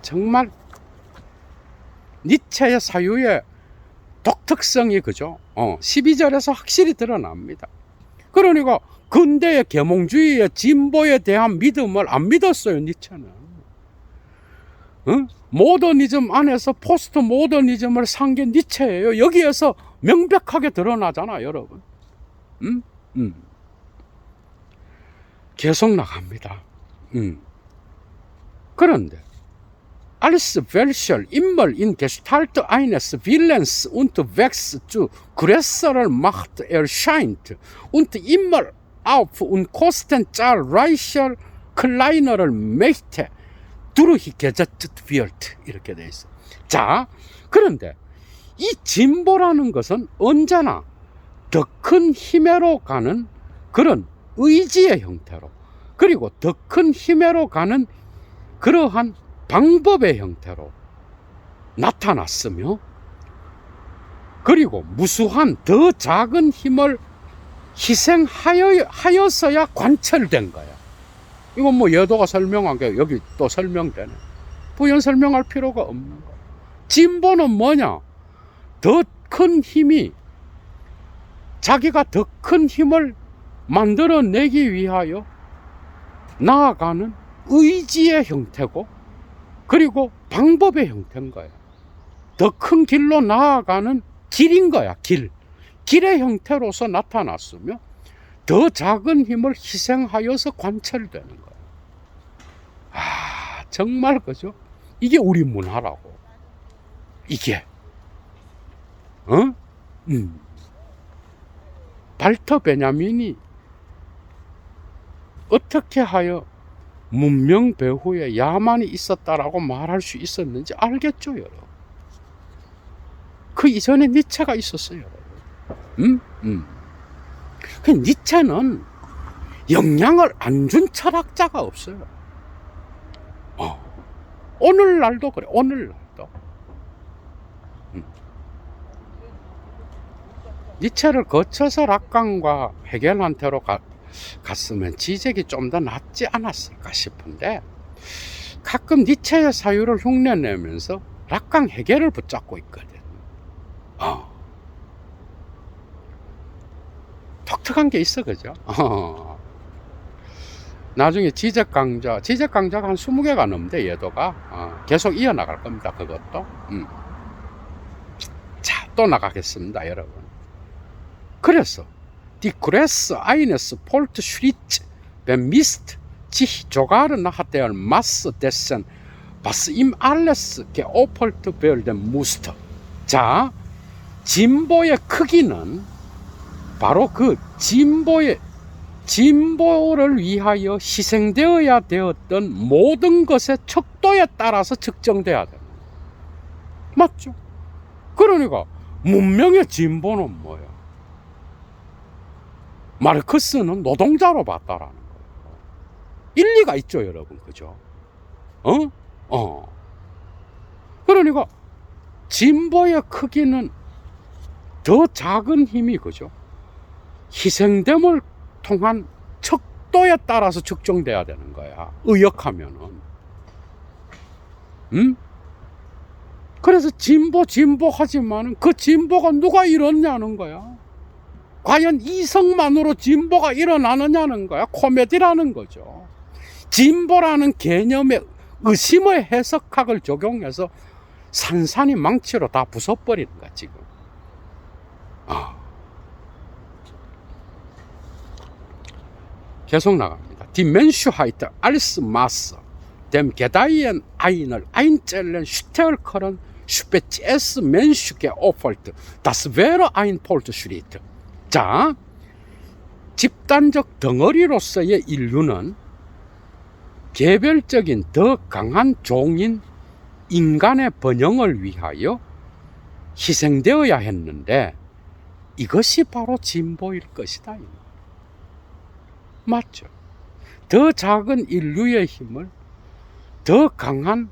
정말 니체의 사유의 독특성이, 그죠? 12절에서 확실히 드러납니다. 그러니까 근대의 계몽주의의 진보에 대한 믿음을 안 믿었어요, 니체는. 모더니즘 안에서 포스트 모더니즘을 산 게 니체예요. 여기에서 명백하게 드러나잖아, 여러분. 계속 나갑니다. 그런데 Als welcher immer in Gestalt eines Willens und Wegs zu größerer Macht erscheint und immer auf Unkosten zahlreicher kleinerer Mächte durchgesetzt wird. 이렇게 돼 있어. 자, 그런데 이 진보라는 것은 언제나 더 큰 힘으로 가는 그런 의지의 형태로, 그리고 더 큰 힘으로 가는 그러한 방법의 형태로 나타났으며, 그리고 무수한 더 작은 힘을 희생하여서야 관철된 거야. 이건 뭐 예도가 설명한 게 여기 또 설명되네. 부연 설명할 필요가 없는 거야. 진보는 뭐냐? 더 큰 힘이, 자기가 더 큰 힘을 만들어내기 위하여 나아가는 의지의 형태고, 그리고 방법의 형태인 거야. 더 큰 길로 나아가는 길인 거야. 길의 형태로서 나타났으며, 더 작은 힘을 희생하여서 관철되는 거야. 정말, 그죠? 이게 우리 문화라고. 이게 발터 베냐민이 어떻게 하여 문명 배후에 야만이 있었다라고 말할 수 있었는지 알겠죠, 여러분? 그 이전에 니체가 있었어요, 여러분. 그 니체는 영향을 안 준 철학자가 없어요. 오늘날도 그래, 오늘날도. 니체를 거쳐서 락강과 헤겔한테로 갔으면 지적이 좀 더 낫지 않았을까 싶은데, 가끔 니체의 사유를 흉내내면서 락강 헤겔을 붙잡고 있거든. 독특한 게 있어, 그죠? 나중에 지적 강좌가 한 20개가 넘는데, 예도가 계속 이어나갈 겁니다, 그것도. 자, 또 나가겠습니다, 여러분. 그래서 Die Größe eines Fortschritts bemisst sich sogar nach der Masse dessen, was ihm alles geopfert werden musste. 자, 진보의 크기는 바로 그 진보를 위하여 희생되어야 되었던 모든 것의 척도에 따라서 측정돼야 됩니다. 맞죠? 그러니까 문명의 진보는 뭐예요? 마르크스는 노동자로 봤다라는 거예요. 일리가 있죠, 여러분, 그죠? 그러니까 진보의 크기는 더 작은 힘이, 그죠? 희생됨을 통한 척도 속도에 따라서 측정돼야 되는 거야. 의역하면은. 그래서 진보 하지만은 그 진보가 누가 이뤘냐는 거야. 과연 이성만으로 진보가 일어나느냐는 거야. 코미디라는 거죠. 진보라는 개념에 의심의 해석학을 적용해서 산산이 망치로 다 부숴버리는 거야, 지금. 계속 나갑니다. Die Menschheit als Masse, dem Gedeihen einer einzelnen stärkeren Spezies Mensch geopfert. Das wäre ein Fortschritt. 자, 집단적 덩어리로서의 인류는 개별적인 더 강한 종인 인간의 번영을 위하여 희생되어야 했는데 이것이 바로 진보일 것이다. 맞죠? 더 작은 인류의 힘을 더 강한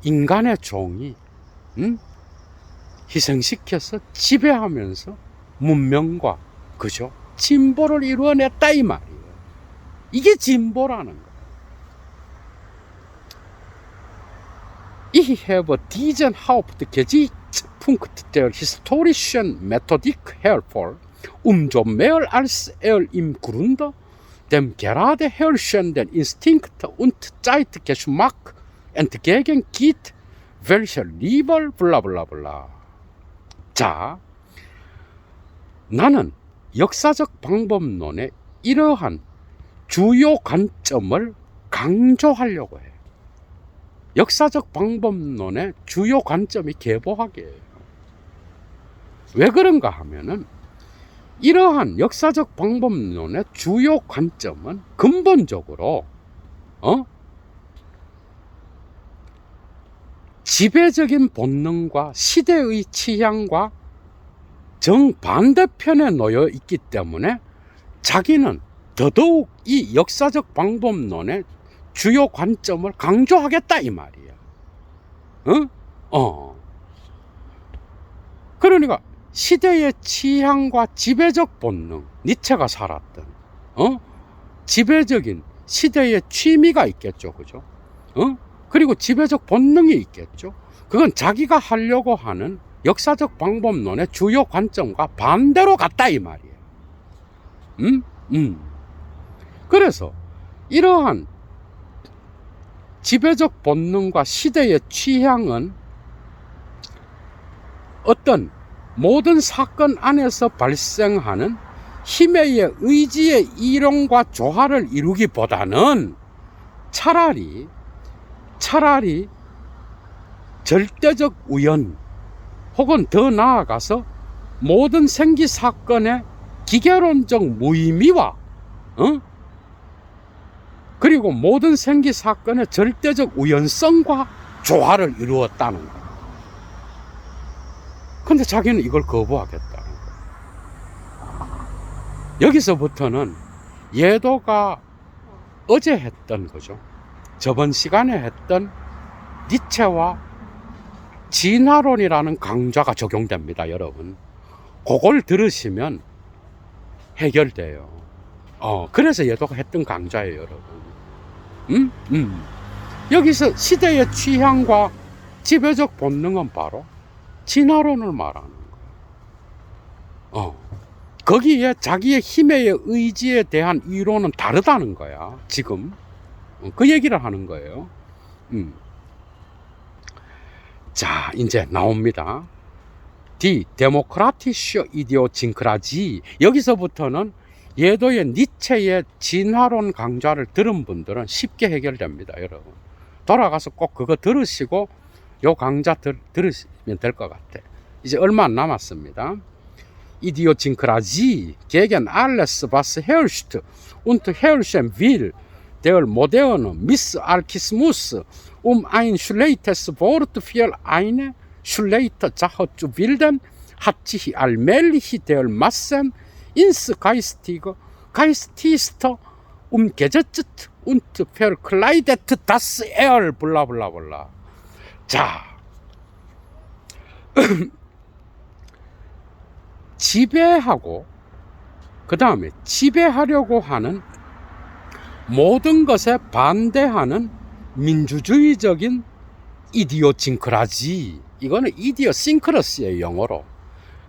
인간의 종이 희생시켜서 지배하면서 문명과 그죠? 진보를 이루어냈다 이 말이에요. 이게 진보라는 거예요. Ich habe diesen Hauptgesichtspunkt der historischen Methodik hervor, umso mehr als im Grunde dem gerade herrschenden Instinkt und Zeitgeschmack entgegengeht, welcher lieber 블라블라블라. 자, 나는 역사적 방법론의 이러한 주요 관점을 강조하려고 해요. 역사적 방법론의 주요 관점이 개보학이에요. 왜 그런가 하면은 이러한 역사적 방법론의 주요 관점은 근본적으로 지배적인 본능과 시대의 취향과 정반대편에 놓여 있기 때문에 자기는 더더욱 이 역사적 방법론의 주요 관점을 강조하겠다 이 말이야. 그러니까 시대의 취향과 지배적 본능, 니체가 살았던 지배적인 시대의 취미가 있겠죠, 그죠? 그리고 지배적 본능이 있겠죠. 그건 자기가 하려고 하는 역사적 방법론의 주요 관점과 반대로 갔다 이 말이에요. 그래서 이러한 지배적 본능과 시대의 취향은 어떤 모든 사건 안에서 발생하는 힘의 의지의 이론과 조화를 이루기보다는 차라리 절대적 우연 혹은 더 나아가서 모든 생기 사건의 기계론적 무의미와 그리고 모든 생기 사건의 절대적 우연성과 조화를 이루었다는 거예요. 근데 자기는 이걸 거부하겠다는 거예요. 여기서부터는 예도가 어제 했던 거죠. 저번 시간에 했던 니체와 진화론이라는 강좌가 적용됩니다, 여러분. 그걸 들으시면 해결돼요. 그래서 예도가 했던 강좌예요, 여러분. 여기서 시대의 취향과 지배적 본능은 바로 진화론을 말하는 거예요. 거기에 자기의 힘의 의지에 대한 이론은 다르다는 거야, 지금. 그 얘기를 하는 거예요. 자, 이제 나옵니다. Die demokratische Idiosynkrasie. 여기서부터는 예도의 니체의 진화론 강좌를 들은 분들은 쉽게 해결됩니다, 여러분. 돌아가서 꼭 그거 들으시고 요 강좌 들으시면 될 것 같아. 이제 얼마 안 남았습니다. Idiosynkrasie gegen alles, was herrscht und herrschen will. Der moderne Missarchismus, ein schlechtes Wort für eine schlechte Sache zu bilden, hat sich allmählich der Massen ins Geistigste umgesetzt und verkleidet, dass 블라블라블라. 자, 지배하고 그 다음에 지배하려고 하는 모든 것에 반대하는 민주주의적인 이디오싱크라지. 이거는 이디오싱크러시예요, 영어로.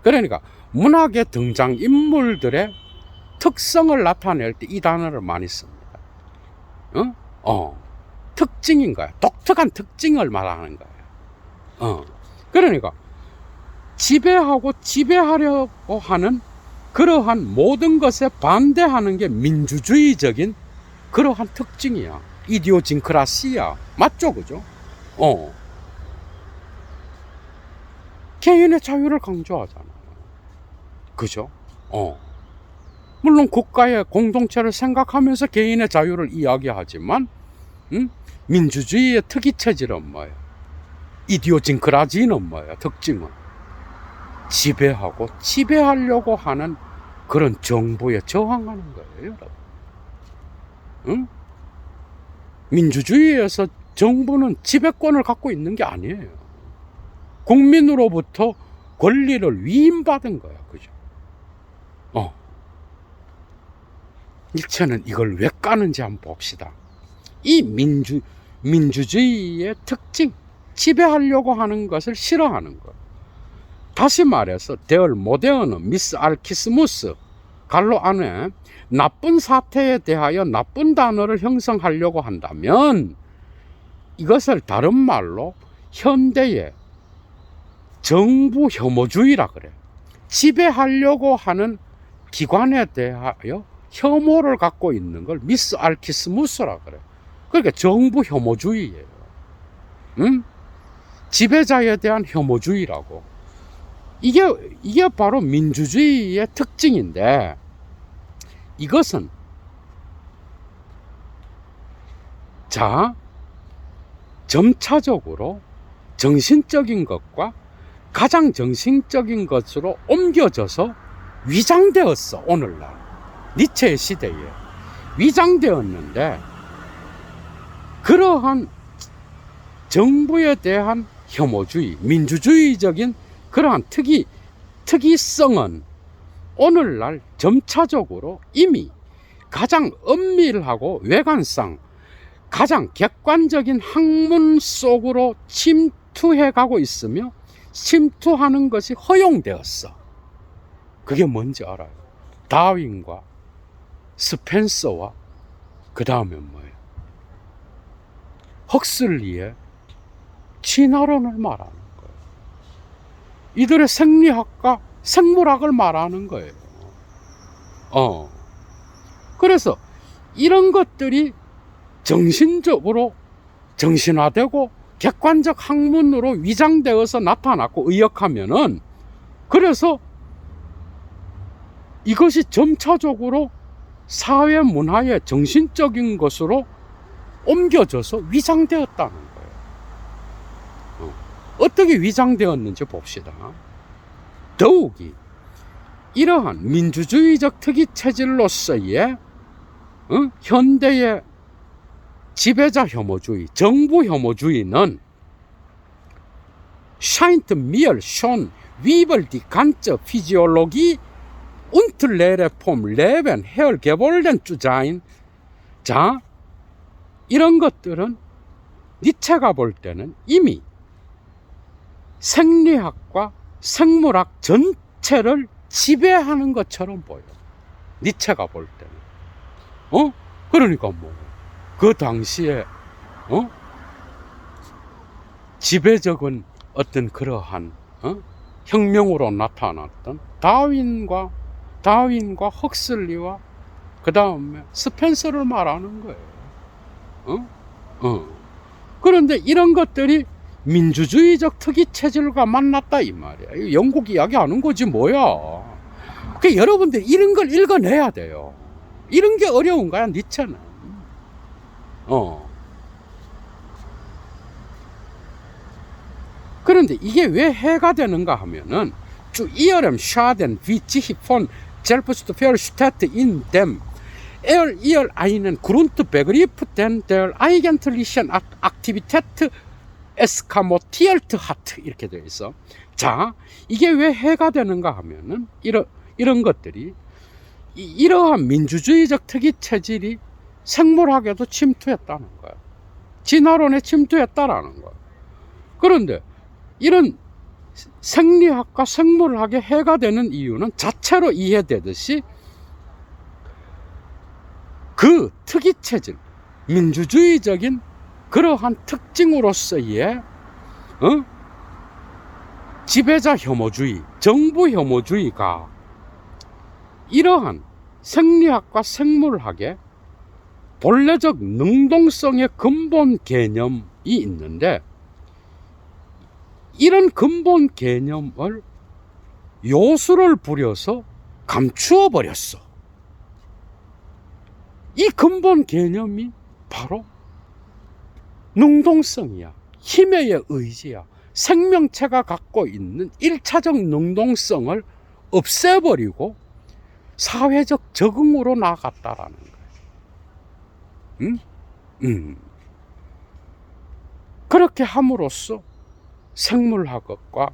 그러니까 문학의 등장인물들의 특성을 나타낼 때 이 단어를 많이 씁니다. 특징인 거야. 독특한 특징을 말하는 거예요. 그러니까 지배하고 지배하려고 하는 그러한 모든 것에 반대하는 게 민주주의적인 그러한 특징이야. 이디오징크라시야. 맞죠? 그죠? 개인의 자유를 강조하잖아. 그죠? 물론 국가의 공동체를 생각하면서 개인의 자유를 이야기하지만, 민주주의의 특이 체질은 뭐예요? 이디오징크라지는 뭐예요? 특징은 지배하고 지배하려고 하는 그런 정부에 저항하는 거예요, 여러분. 민주주의에서 정부는 지배권을 갖고 있는 게 아니에요. 국민으로부터 권리를 위임받은 거야, 그죠? 일체는 이걸 왜 까는지 한번 봅시다. 이 민주주의의 특징, 지배하려고 하는 것을 싫어하는 것. 다시 말해서 데얼 모데어는 미스 알키스무스 갈로 안에 나쁜 사태에 대하여 나쁜 단어를 형성하려고 한다면 이것을 다른 말로 현대의 정부 혐오주의라 그래. 지배하려고 하는 기관에 대하여 혐오를 갖고 있는 걸 미스 알키스무스라 그래. 그러니까 정부 혐오주의예요. 지배자에 대한 혐오주의라고. 이게 바로 민주주의의 특징인데, 이것은 자, 점차적으로 정신적인 것과 가장 정신적인 것으로 옮겨져서 위장되었어. 오늘날 니체의 시대에 위장되었는데, 그러한 정부에 대한 혐오주의, 민주주의적인 그러한 특이성은 오늘날 점차적으로 이미 가장 엄밀하고 외관상 가장 객관적인 학문 속으로 침투해 가고 있으며, 침투하는 것이 허용되었어. 그게 뭔지 알아요? 다윈과 스펜서와 그 다음에 뭐예요? 헉슬리의 진화론을 말하는 거예요. 이들의 생리학과 생물학을 말하는 거예요. 그래서 이런 것들이 정신적으로 정신화되고 객관적 학문으로 위장되어서 나타났고 의역하면은, 그래서 이것이 점차적으로 사회 문화의 정신적인 것으로 옮겨져서 위장되었다는 거예요. 어떻게 위장되었는지 봅시다. 더욱이 이러한 민주주의적 특이 체질로서의 현대의 지배자 혐오주의, 정부 혐오주의는 scheint mir schon Weber die ganze Physiologie und Lehre vom Leben hergeworfen zu sein. 자, 이런 것들은 니체가 볼 때는 이미 생리학과 생물학 전체를 지배하는 것처럼 보여. 니체가 볼 때는. 그러니까 그 당시에 지배적인 어떤 그러한 혁명으로 나타났던 다윈과 헉슬리와 그 다음에 스펜서를 말하는 거예요. 그런데 이런 것들이 민주주의적 특이 체질과 만났다 이 말이야. 영국 이야기하는 거지 뭐야. 그 여러분들 이런 걸 읽어내야 돼요. 이런 게 어려운 거야, 니체는. 그런데 이게 왜 해가 되는가 하면은 zu ihrem Schaden wie sich von Selbstverständlichkeit in dem ihr einen Grundbegriff der eigentlichen Aktivität eskamotiert hat. 이렇게 되어 있어. 자, 이게 왜 해가 되는가 하면은 이런 것들이 이러한 민주주의적 특이 체질이 생물학에도 침투했다는 거야. 진화론에 침투했다라는 거야. 그런데 이런 생리학과 생물학에 해가 되는 이유는 자체로 이해되듯이 그 특이체질, 민주주의적인 그러한 특징으로서의 지배자 혐오주의, 정부 혐오주의가 이러한 생리학과 생물학의 본래적 능동성의 근본 개념이 있는데, 이런 근본 개념을 요술을 부려서 감추어 버렸어. 이 근본 개념이 바로 능동성이야. 힘의 의지야. 생명체가 갖고 있는 1차적 능동성을 없애버리고 사회적 적응으로 나아갔다라는 거예요. 그렇게 함으로써 생물학과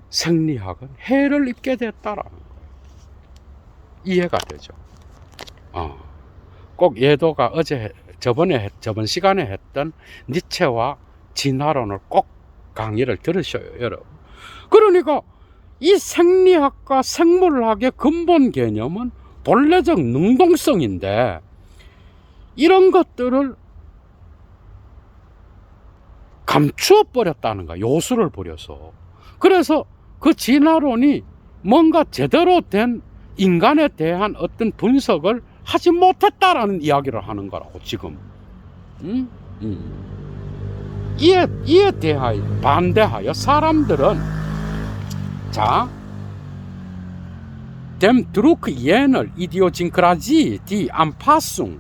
생리학은 해를 입게 됐다라는 거예요. 이해가 되죠? 꼭 예도가 저번 시간에 했던 니체와 진화론을 꼭 강의를 들으셔요, 여러분. 그러니까 이 생리학과 생물학의 근본 개념은 본래적 능동성인데, 이런 것들을 감추어 버렸다는 거야, 요술을 부려서. 그래서 그 진화론이 뭔가 제대로 된 인간에 대한 어떤 분석을 하지 못했다라는 이야기를 하는 거라고, 지금. 이에 대하여 반대하여 사람들은, 자, dem Druck jener Idiosynkrasie, die Anpassung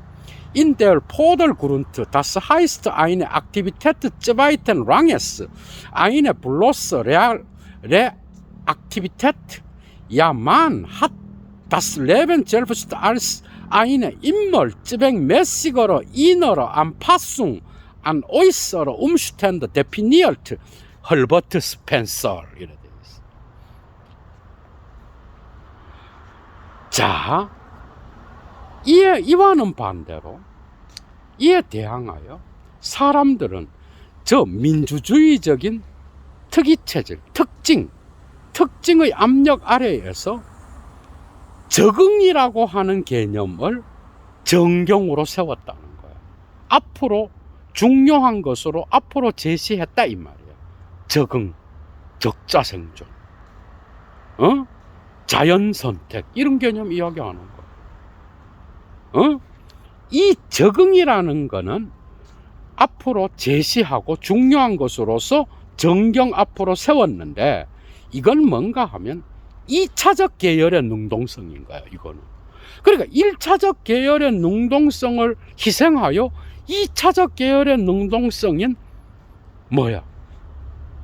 in der Vordergrund, das heißt eine Aktivität zweiten Ranges, eine bloße Reaktivität. Ja, man hat das Leben selbst als eine immer zweckmäßigere innere Anpassung an äußere Umstände definiert. Herbert Spencer. 자, 이와는 반대로, 이에 대항하여 사람들은 저 민주주의적인 특이체질, 특징의 압력 아래에서 적응이라고 하는 개념을 정경으로 세웠다는 거예요. 앞으로 중요한 것으로 앞으로 제시했다 이 말이에요. 적응, 적자생존, 자연선택, 이런 개념 이야기하는 거예요. 이 적응이라는 거는 앞으로 제시하고 중요한 것으로서 정경 앞으로 세웠는데, 이건 뭔가 하면 2차적 계열의 능동성인 거예요, 이거는. 그러니까 1차적 계열의 능동성을 희생하여 2차적 계열의 능동성인 뭐야?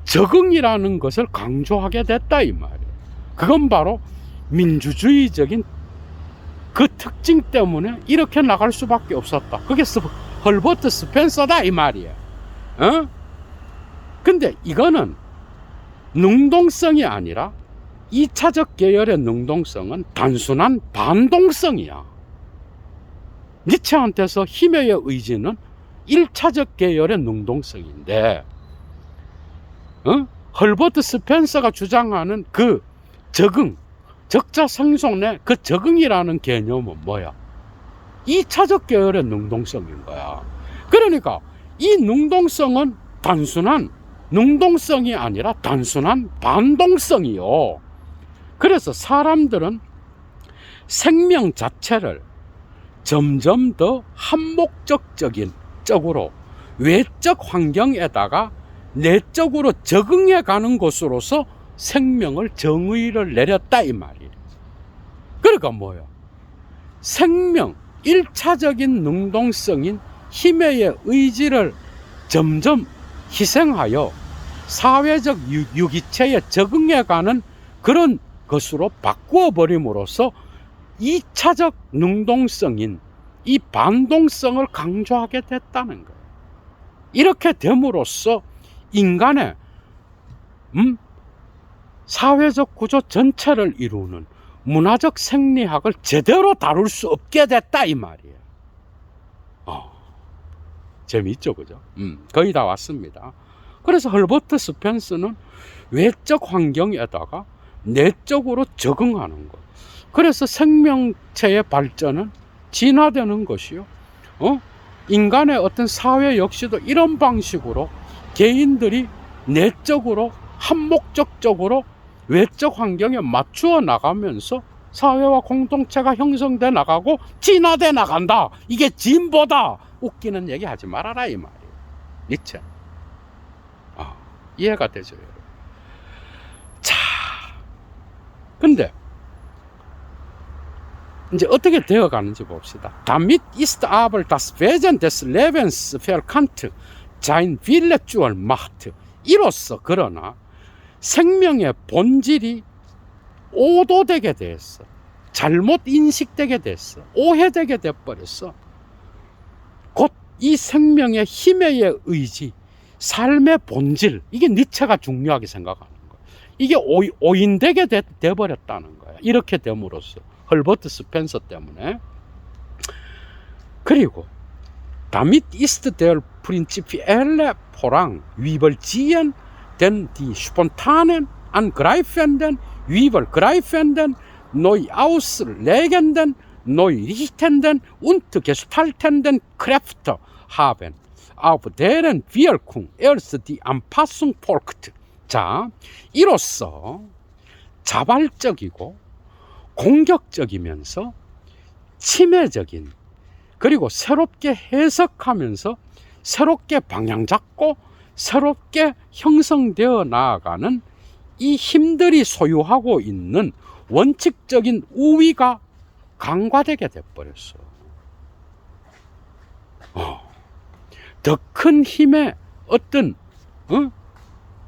적응이라는 것을 강조하게 됐다 이 말이에요. 그건 바로 민주주의적인 그 특징 때문에 이렇게 나갈 수밖에 없었다. 그게 헐버트 스펜서다 이 말이에요. 근데 이거는 능동성이 아니라 2차적 계열의 능동성은 단순한 반동성이야. 니체한테서 힘의 의지는 1차적 계열의 능동성인데, 헐버트 스펜서가 주장하는 그 적응, 적자생존의 그 적응이라는 개념은 뭐야? 2차적 계열의 능동성인 거야. 그러니까 이 능동성은 단순한 능동성이 아니라 단순한 반동성이요. 그래서 사람들은 생명 자체를 점점 더 한목적적인 쪽으로, 외적 환경에다가 내적으로 적응해 가는 것으로서 생명을 정의를 내렸다 이 말이에요. 그러니까 뭐야? 생명, 1차적인 능동성인 힘의 의지를 점점 희생하여 사회적 유기체에 적응해 가는 그런 것으로 바꾸어 버림으로써 2차적 능동성인 이 반동성을 강조하게 됐다는 거예요. 이렇게 됨으로써 인간의 사회적 구조 전체를 이루는 문화적 생리학을 제대로 다룰 수 없게 됐다 이 말이에요. 재미있죠, 그죠? 거의 다 왔습니다. 그래서 헐버트 스펜서는 외적 환경에다가 내적으로 적응하는 것. 그래서 생명체의 발전은 진화되는 것이요. 인간의 어떤 사회 역시도 이런 방식으로 개인들이 내적으로 한목적적으로 외적 환경에 맞추어 나가면서 사회와 공동체가 형성돼 나가고 진화돼 나간다. 이게 진보다. 웃기는 얘기 하지 말아라 이 말이에요. 니체. 이해가 되죠, 여러분. 자, 근데 이제 어떻게 되어가는지 봅시다. Damit ist aber das Wesen des Lebens verkannt, sein Wille zur Macht. 이로써 그러나 생명의 본질이 오도되게 됐어. 잘못 인식되게 됐어. 오해되게 돼버렸어. 곧 이 생명의 힘의 의지, 삶의 본질, 이게 니체가 중요하게 생각하는 거야. 이게 오인되게 돼버렸다는 거야. 이렇게 됨으로써 헐버트 스펜서 때문에. 그리고 Damit ist der prinzipielle Vorrang überziehen denn die spontanen, angreifenden, übergreifenden, neu auslegenden, neu richtenden und gestaltenden Kräfte haben, auf deren Wirkung erst die Anpassung folgt. 자, 이로써 자발적이고 공격적이면서 침해적인, 그리고 새롭게 해석하면서 새롭게 방향 잡고 새롭게 형성되어 나아가는 이 힘들이 소유하고 있는 원칙적인 우위가 강화되게 돼버렸어. 더 큰 힘의 어떤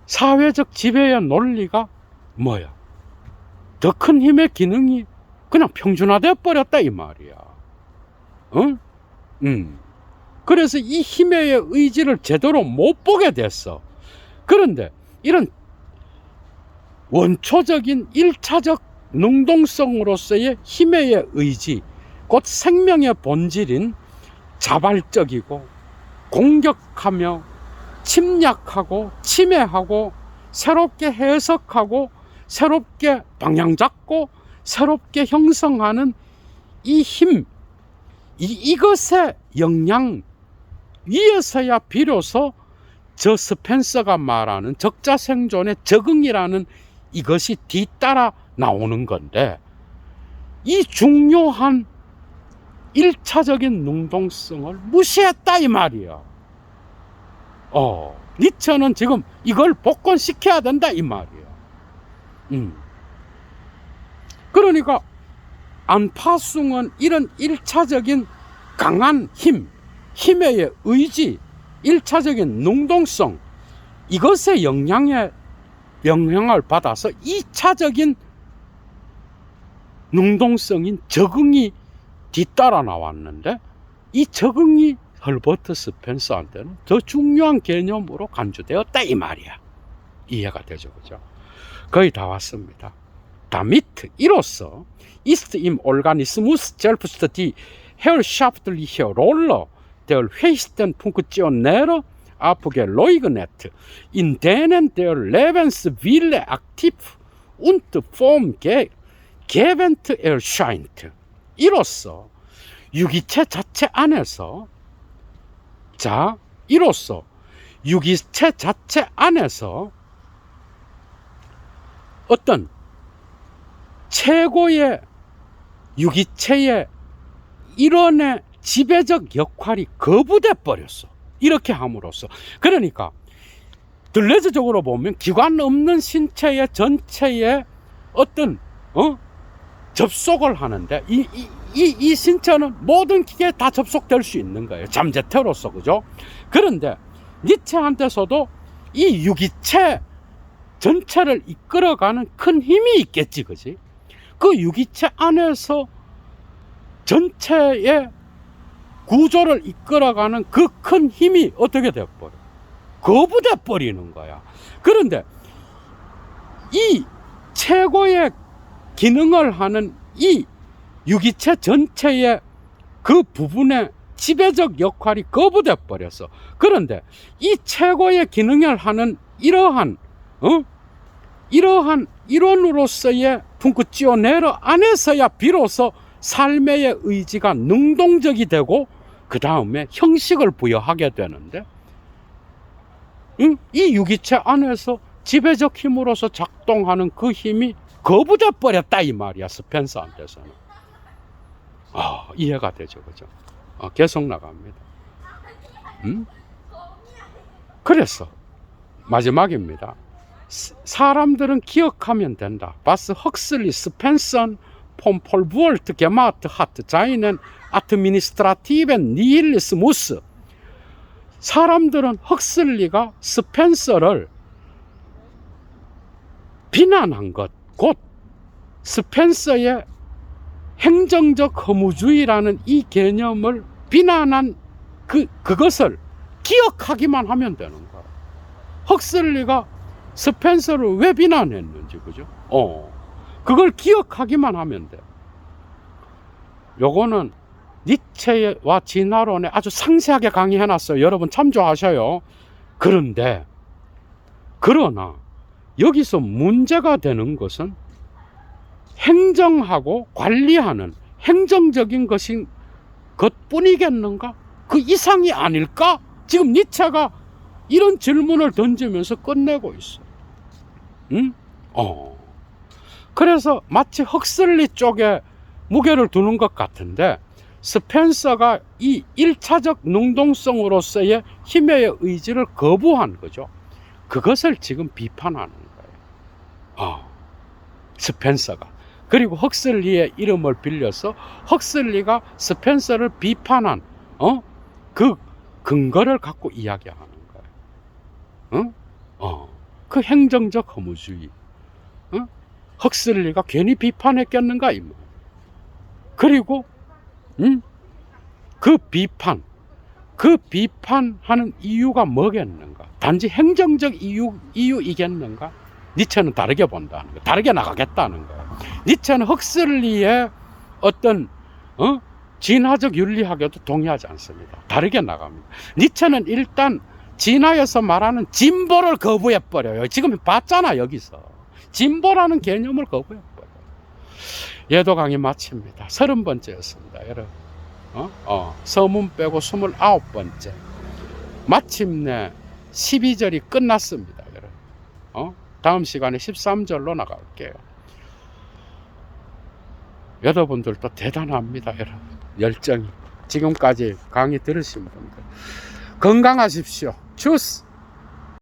사회적 지배의 논리가 뭐야? 더 큰 힘의 기능이 그냥 평준화되어 버렸다 이 말이야. 그래서 이 힘의 의지를 제대로 못 보게 됐어. 그런데 이런 원초적인 1차적 능동성으로서의 힘의 의지, 곧 생명의 본질인 자발적이고 공격하며 침략하고 침해하고 새롭게 해석하고 새롭게 방향 잡고 새롭게 형성하는 이 힘, 이것의 영향 위에서야 비로소 저 스펜서가 말하는 적자생존의 적응이라는 이것이 뒤따라 나오는 건데, 이 중요한 1차적인 능동성을 무시했다 이 말이야. 니체는 지금 이걸 복권시켜야 된다 이 말이야. 그러니까 안파숭은 이런 1차적인 강한 힘의 의지, 1차적인 능동성, 이것의 영향을 받아서 2차적인 능동성인 적응이 뒤따라 나왔는데, 이 적응이 헐버트 스펜서한테는 더 중요한 개념으로 간주되었다 이 말이야. 이해가 되죠, 그죠? 거의 다 왔습니다. Damit 이로써 ist im Organismus selbst die herrschaftliche Rolle der höchsten Funktionäre abgeleugnet, in denen der Lebenswille aktiv und formgebend erscheint. 이로써 유기체 자체 안에서, 자, 이로써 유기체 자체 안에서 어떤 최고의 유기체의 일원의 지배적 역할이 거부돼 버렸어. 이렇게 함으로써. 그러니까 들레즈적으로 보면 기관 없는 신체의 전체에 어떤 접속을 하는데, 이 신체는 모든 기계에 다 접속될 수 있는 거예요. 잠재태로서, 그죠? 그런데 니체한테서도 이 유기체 전체를 이끌어가는 큰 힘이 있겠지, 그지? 그 유기체 안에서 전체의 구조를 이끌어가는 그 큰 힘이 어떻게 돼버려? 거부돼 버리는 거야. 그런데 이 최고의 기능을 하는 이 유기체 전체의 그 부분의 지배적 역할이 거부돼 버렸어. 그런데 이 최고의 기능을 하는 이러한 이론으로서의 펑크지오 네로 안에서야 비로소 삶의 의지가 능동적이 되고 그 다음에 형식을 부여하게 되는데, 이 유기체 안에서 지배적 힘으로서 작동하는 그 힘이 거부돼 버렸다 이 말이야, 스펜서한테서는. 이해가 되죠, 그죠? 계속 나갑니다. 그래서 마지막입니다. 사람들은 기억하면 된다. 바스 헉슬리, 스펜선, 폼폴 부얼트, 게마트, 하트, 자이넨, 아트미니스트라티벤, 니힐리스무스. 사람들은 헉슬리가 스펜서를 비난한 것, 곧 스펜서의 행정적 허무주의라는 이 개념을 비난한 그것을 기억하기만 하면 되는 거야. 헉슬리가 스펜서를 왜 비난했는지, 그죠? 그걸 기억하기만 하면 돼. 요거는 니체와 진화론에 아주 상세하게 강의해놨어요. 여러분 참조하셔요. 그러나 여기서 문제가 되는 것은 행정하고 관리하는 행정적인 것인 것뿐이겠는가? 그 이상이 아닐까? 지금 니체가 이런 질문을 던지면서 끝내고 있어. 그래서 마치 헉슬리 쪽에 무게를 두는 것 같은데, 스펜서가 이 1차적 능동성으로서의 힘의 의지를 거부한 거죠. 그것을 지금 비판하는 거예요. 스펜서가. 그리고 헉슬리의 이름을 빌려서 헉슬리가 스펜서를 비판한 그 근거를 갖고 이야기하는 거예요. 그 행정적 허무주의. 헉슬리가 괜히 비판했겠는가? 그리고 그 비판하는 이유가 뭐겠는가? 단지 행정적 이유이겠는가? 니체는 다르게 본다는 거야. 다르게 나가겠다는 거야. 니체는 헉슬리의 어떤 진화적 윤리학에도 동의하지 않습니다. 다르게 나갑니다. 니체는 일단 진화에서 말하는 진보를 거부해버려요. 지금 봤잖아, 여기서. 진보라는 개념을 거부해버려요. 예도 강의 마칩니다. 30번째였습니다, 여러분. 서문 빼고 29번째. 마침내 12절이 끝났습니다, 여러분. 다음 시간에 13절로 나갈게요. 여러분들도 대단합니다, 여러분. 열정이. 지금까지 강의 들으신 분들. 건강하십시오. 주스!